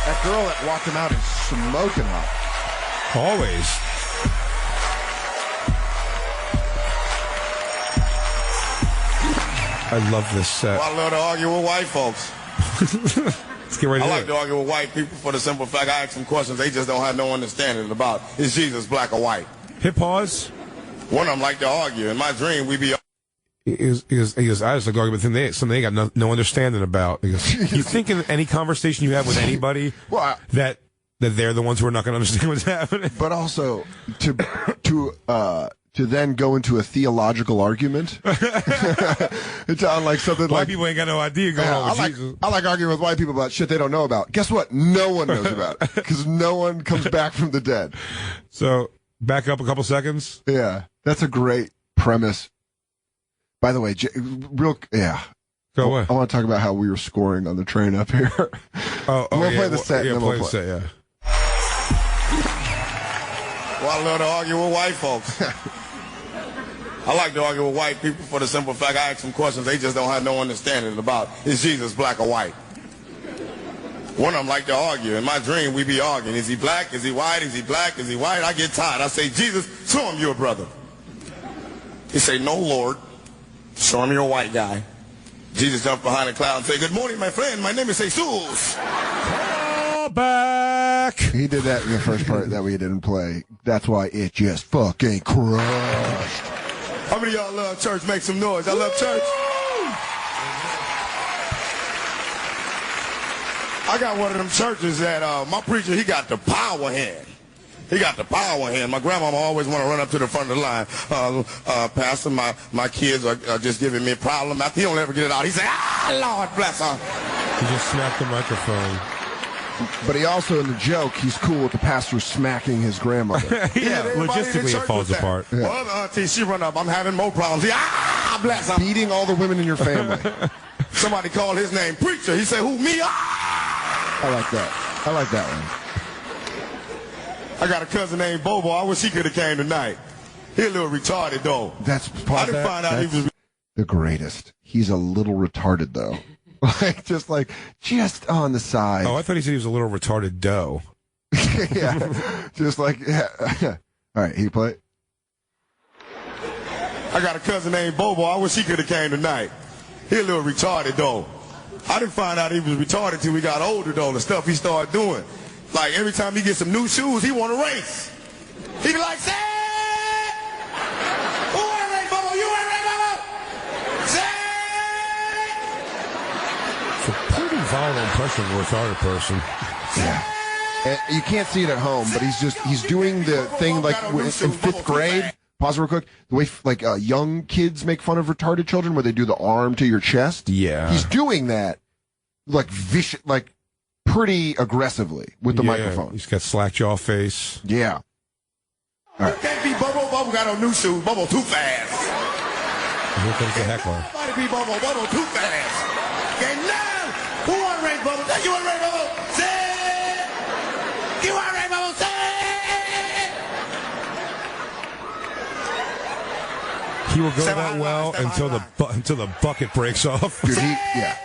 That girl that walked him out is smoking hot. Always. I love this set. Well, I love to argue with white folks. Let's get ready I to like to argue with white people for the simple fact I ask them questions they just don't have no understanding about. Is Jesus black or white? Hit pause. One of them like to argue. In my dream, we be... He goes, I just like arguing with him. Something they got no understanding about. He goes, you think in any conversation you have with anybody that they're the ones who are not going to understand what's happening? But also, to then go into a theological argument. It's on like something white like... people ain't got no idea going on with Jesus. I like arguing with white people about shit they don't know about. Guess what? No one knows about it. Because no one comes back from the dead. So, back up a couple seconds. Yeah. That's a great premise. By the way, Go away. I want to talk about how we were scoring on the train up here. We'll play the set. Yeah, and then play we'll the set, yeah. Well, I love to argue with white folks. I like to argue with white people for the simple fact I ask them questions they just don't have no understanding about. Is Jesus black or white? One of them like to argue. In my dream, we be arguing. Is he black? Is he white? Is he black? Is he white? I get tired. I say, Jesus, show him you're a brother. He say, no, Lord. Show him you're a white guy. Jesus jumped behind a cloud and say, good morning, my friend. My name is Jesus. Call back. He did that in the first part that we didn't play. That's why it just fucking crushed. How many of y'all love church? Make some noise. I love church. I got one of them churches that my preacher, he got the power hand. He got the power hand. My grandmama always want to run up to the front of the line. Pastor, my kids are just giving me a problem. After he don't ever get it out, he say, Lord bless her. He just smacked the microphone. But he also, in the joke, he's cool with the pastor smacking his grandmother. Yeah, logistically it falls apart. Yeah. Well, auntie, she run up. I'm having more problems. Bless her. Beating all the women in your family. Somebody called his name preacher. He said, who, me? I like that. I like that one. I got a cousin named Bobo. I wish he could have came tonight. He a little retarded, though. That's I didn't find out he was... the greatest. He's a little retarded, though. just on the side. Oh, I thought he said he was a little retarded dough. Yeah. Just like, yeah. All right, he play. I got a cousin named Bobo. I wish he could have came tonight. He a little retarded, though. I didn't find out he was retarded till we got older, though, the stuff he started doing. Like, every time he gets some new shoes, he want to race. He be like, say, who want to race, Bobo? You want to race, Bobo? Say. It's a pretty volatile impression of a retarded person. Yeah. And you can't see it at home, but he's doing the thing like in 5th grade. Pause real quick. The way young kids make fun of retarded children, where they do the arm to your chest. Yeah. He's doing that like pretty aggressively with the microphone. He's got slack jaw face. Yeah. All right. Can't be Bobo. Bobo got on new shoes. Bobo too fast. Here comes the heckler. Somebody be Bobo. Bobo too fast. Okay, now, who want to race, Bobo? You want to race, Bobo? Say. You want to race, Bobo? Say. He will go that well until the bucket breaks off. Dude,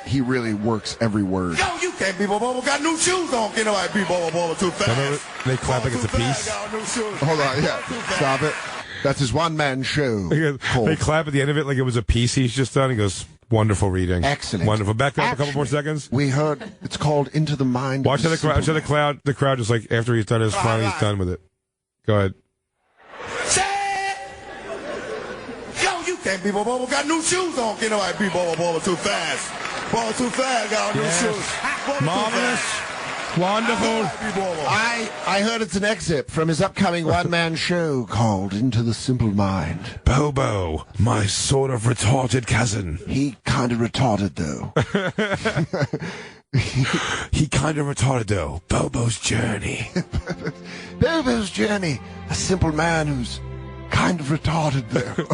he really works every word. Yo, you can't be Bobo. Got new shoes on. Can't nobody be Bobo too fast. Remember, they clap like it's a piece. Hold on, yeah. Stop it. That's his one-man show. They clap at the end of it like it was a piece he's just done. He goes, wonderful reading. Excellent. Wonderful. Back up a couple more seconds. We heard it's called Into the Mind. Watch how the crowd just like after he's done his final, he's done with it. Go ahead. Can't be Bobo. Got new shoes on. Can't nobody be Bobo too fast. Bobo too fast. Got on new shoes. Bobo Marvelous. Wonderful. I heard it's an excerpt from his upcoming one-man show called Into the Simple Mind. Bobo, my sort of retarded cousin. He kind of retarded, though. He kind of retarded, though. Bobo's Journey. Bobo's Journey. A simple man who's kind of retarded, though.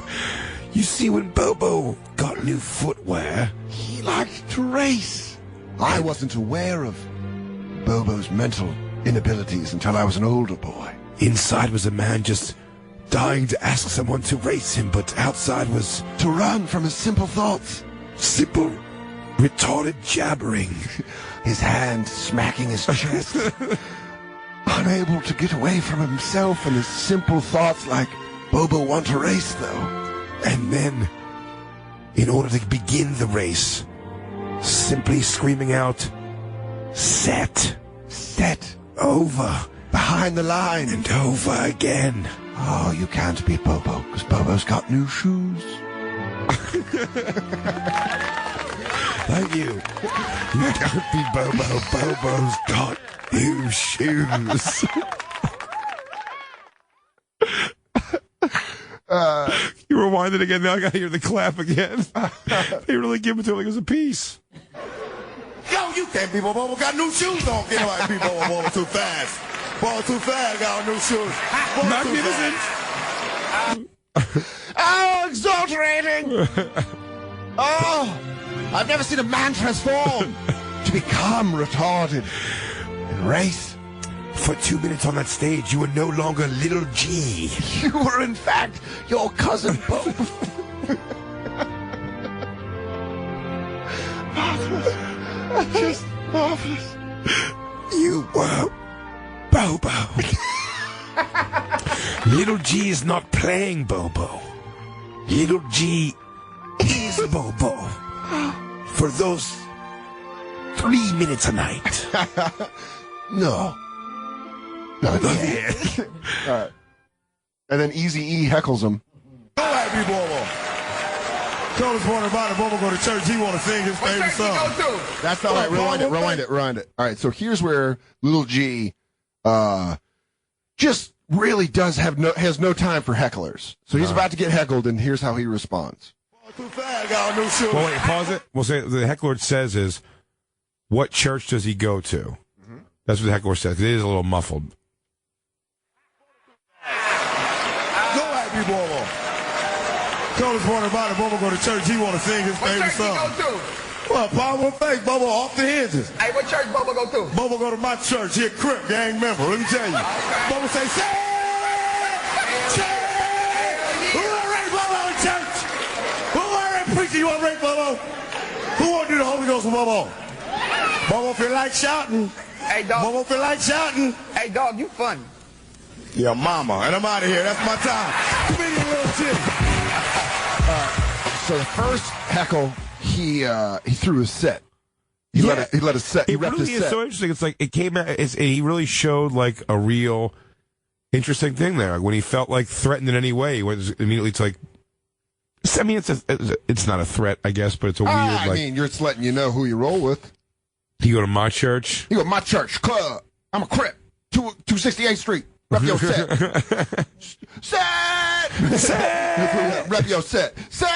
You see, when Bobo got new footwear, he liked to race. I wasn't aware of Bobo's mental inabilities until I was an older boy. Inside was a man just dying to ask someone to race him, but outside was to run from his simple thoughts. Simple, retarded jabbering. His hand smacking his chest. Unable to get away from himself and his simple thoughts like, Bobo want to race, though. And then, in order to begin the race, simply screaming out, set, over, behind the line, and over again. Oh, you can't beat Bobo, because Bobo's got new shoes. Thank you. You can't beat Bobo. Bobo's got new shoes. You rewind it again. Now I gotta hear the clap again. They really give it to him like it was a piece. Yo, you can't be Bobo. Got new shoes on. Can't nobody be Bobo too fast. Bobo too fast. Got new shoes. Magnificent. Oh, exhilarating. Oh, I've never seen a man transform to become retarded and race. For 2 minutes on that stage, you were no longer Little G. You were, in fact, your cousin Bo. Marvelous. Just marvelous. You were Bobo. Little G is not playing Bobo. Little G is Bobo. For those 3 minutes a night. No. No, yeah. All right. And then Eazy-E heckles him. Go ahead, be Bobo. Told us one about it. Bobo go to church. He want to sing his favorite song. That's not right. Rewind it. All right. So here's where Little G, just really has no time for hecklers. So he's about to get heckled, and here's how he responds. Too fast. Got new shoes. Well, wait, pause it. We'll say the heckler says is, what church does he go to? Mm-hmm. That's what the heckler says. It is a little muffled. Bobo. Told us one about it. Bobo go to church. He want to sing his favorite song. What church you go to? Well, power faith. Bobo off the hinges. Hey, what church Bobo go to? Bobo go to my church. He a Crip gang member. Let me tell you. Okay. Bobo say, say, who want to rape Bobo in church? Who want to rape preacher? You want to rape Bobo? Who want to do the Holy Ghost with Bobo? Bobo feel like shouting. Hey, dog. Bobo feel like shouting. Hey, dog, you funny. Yeah, mama. And I'm out of here. That's my time. Comedian Little G. So the first heckle, he threw his set. He let his set. He repped his set. It really is so interesting. It's like it came out. He really showed like a real interesting thing there. Like when he felt like threatened in any way, he went immediately to like. I mean, it's not a threat, I guess, but it's a weird. I mean, you're just letting you know who you roll with. You go to my church. You go to my church club. I'm a Crip. 268th Street. Rep your set. Set. Rep your set. Set.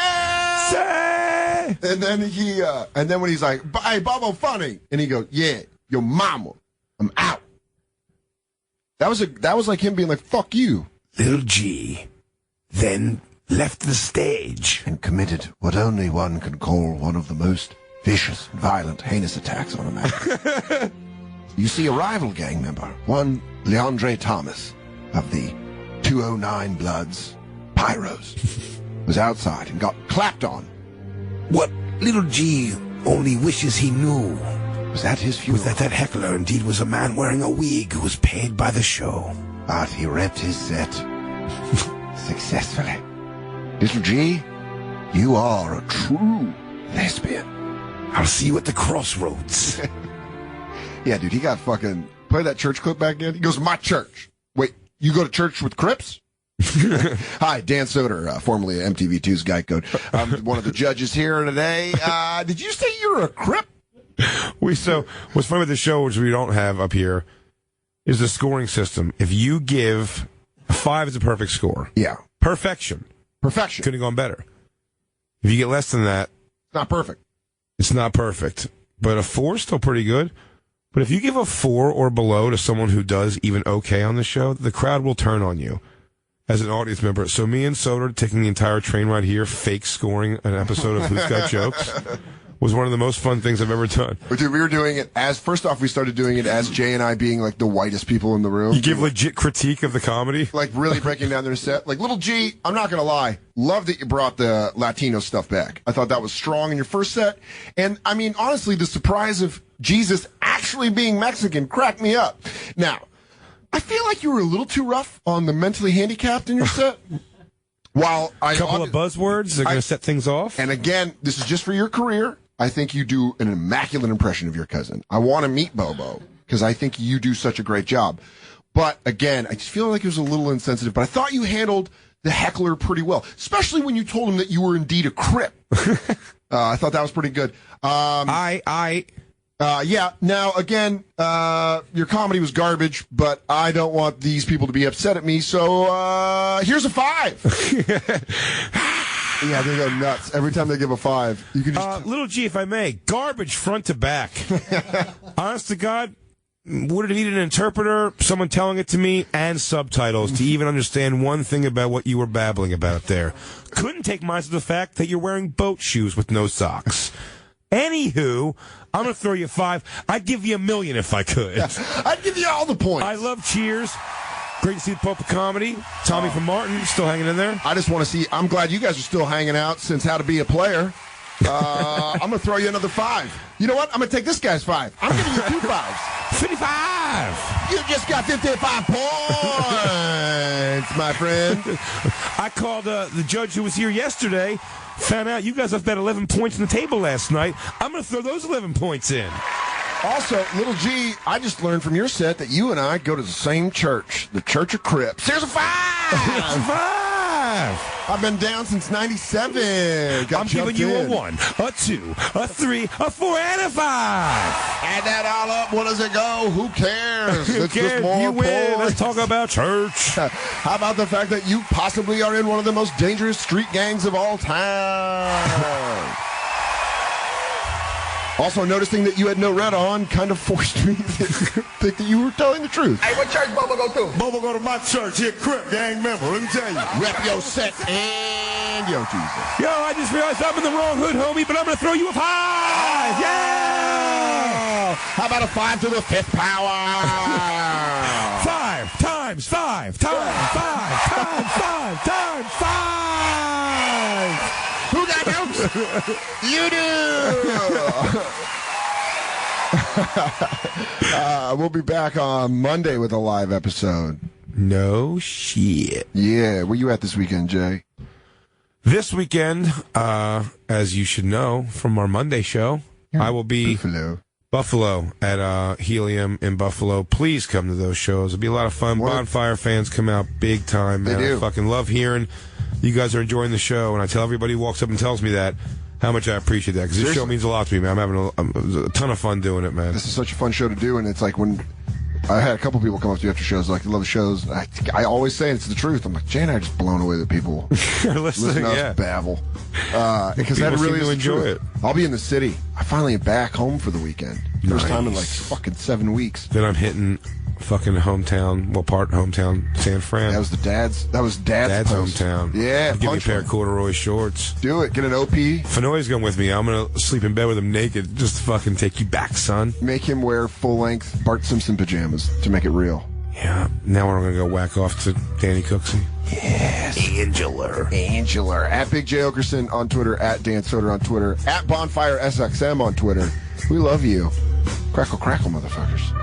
And then when he's like, "Hey, Bobo, funny," and he goes, "Yeah, your mama, I'm out." That was like him being like, "Fuck you." Little G then left the stage and committed what only one can call one of the most vicious, violent, heinous attacks on a man. You see a rival gang member, one Leandre Thomas of the 209 Bloods, Pyros, was outside and got clapped on. What Little G only wishes he knew was that his funeral. Was that heckler indeed was a man wearing a wig who was paid by the show. But he repped his set successfully. Little G, you are a true lesbian. I'll see you at the crossroads. Yeah, dude, he got fucking... Play that church clip back in. He goes, my church. Wait, you go to church with Crips? Hi, Dan Soder, formerly MTV2's Guy Code. I'm one of the judges here today. Did you say you're a Crip? What's funny with the show, which we don't have up here, is the scoring system. If you give 5 is a perfect score. Yeah. Perfection. Perfection. Couldn't have gone better. If you get less than that, It's not perfect. it's not perfect. But a 4 is still pretty good. But if you give a 4 or below to someone who does even okay on the show, the crowd will turn on you as an audience member. So me and Soder taking the entire train ride here, fake scoring an episode of Who's Got Jokes, was one of the most fun things I've ever done. But dude, we were doing it as, first off, we started doing it as Jay and I being like the whitest people in the room. You give legit critique of the comedy? Like really breaking down their set. Like, Little G, I'm not going to lie, love that you brought the Latino stuff back. I thought that was strong in your first set. And I mean, honestly, the surprise of Jesus actually being Mexican cracked me up. Now, I feel like you were a little too rough on the mentally handicapped in your set. While A couple of buzzwords, they're going to set things off. And again, this is just for your career. I think you do an immaculate impression of your cousin. I want to meet Bobo because I think you do such a great job. But again, I just feel like it was a little insensitive. But I thought you handled the heckler pretty well, especially when you told him that you were indeed a Crip. I thought that was pretty good. Yeah. Now, again, your comedy was garbage, but I don't want these people to be upset at me. So here's a 5. Yeah, they go nuts every time they give a 5. You can just Little G, if I may, garbage front to back. Honest to God, would have needed an interpreter, someone telling it to me, and subtitles to even understand one thing about what you were babbling about there. Couldn't take mind of the fact that you're wearing boat shoes with no socks. Anywho, I'm going to throw you a 5. I'd give you $1 million if I could. I'd give you all the points. I love Cheers. Great to see the Pope of Comedy. Tommy from Martin still hanging in there. I just want to see. I'm glad you guys are still hanging out since How to Be a Player. I'm going to throw you another 5. You know what? I'm going to take this guy's 5. I'm giving you 2 5s. 55. You just got 55 points, my friend. I called the judge who was here yesterday, found out you guys left that 11 points on the table last night. I'm going to throw those 11 points in. Also, Little G, I just learned from your set that you and I go to the same church, the Church of Crips. Here's a 5! 5! I've been down since 97. I'm giving you a 1, a 2, a 3, a 4, and a 5. Add that all up. What does it go? Who cares? Who It's cares? just more You win. points. Let's talk about church. How about the fact that you possibly are in one of the most dangerous street gangs of all time? Also, noticing that you had no red on kind of forced me to think that you were telling the truth. Hey, what church Bobo go to? Bobo go to my church. He a Crip gang member. Let me tell you. Rep your set and yo Jesus. Yo, I just realized I'm in the wrong hood, homie, but I'm going to throw you a 5. Yeah! How about a 5 to the 5th power? 5 times 5 times 5 times 5 times 5. Who got jokes? You do. We'll be back on Monday with a live episode. No shit. Yeah, where you at this weekend, Jay? This weekend, as you should know from our Monday show, I will be Buffalo at Helium in Buffalo. Please come to those shows. It'll be a lot of fun. Bonfire fans come out big time, man. They do. I fucking love hearing you guys are enjoying the show, and I tell everybody who walks up and tells me that how much I appreciate that, because this show means a lot to me, man. I'm having a ton of fun doing it, man. This is such a fun show to do, and it's like when I had a couple people come up to you after shows, like, they love the shows. I always say it's the truth. I'm like, Jay and I are just blown away that people listen to us babble. Because that really is enjoy the it. truth. I'll be in the city. I finally am back home for the weekend. First time in like fucking 7 weeks. Then I'm hitting fucking hometown, San Fran. That was dad's post. hometown. Yeah, give me a pair of corduroy shorts. Do it. Get an OP. Fenoy's going with me. I'm going to sleep in bed with him naked just to fucking take you back, son. Make him wear full-length Bart Simpson pajamas to make it real. Yeah. Now we're going to go whack off to Danny Cooksey. Yes. Angular. At Big J Oakerson on Twitter. At Dan Soder on Twitter. At Bonfire SXM on Twitter. We love you. Crackle, crackle, motherfuckers.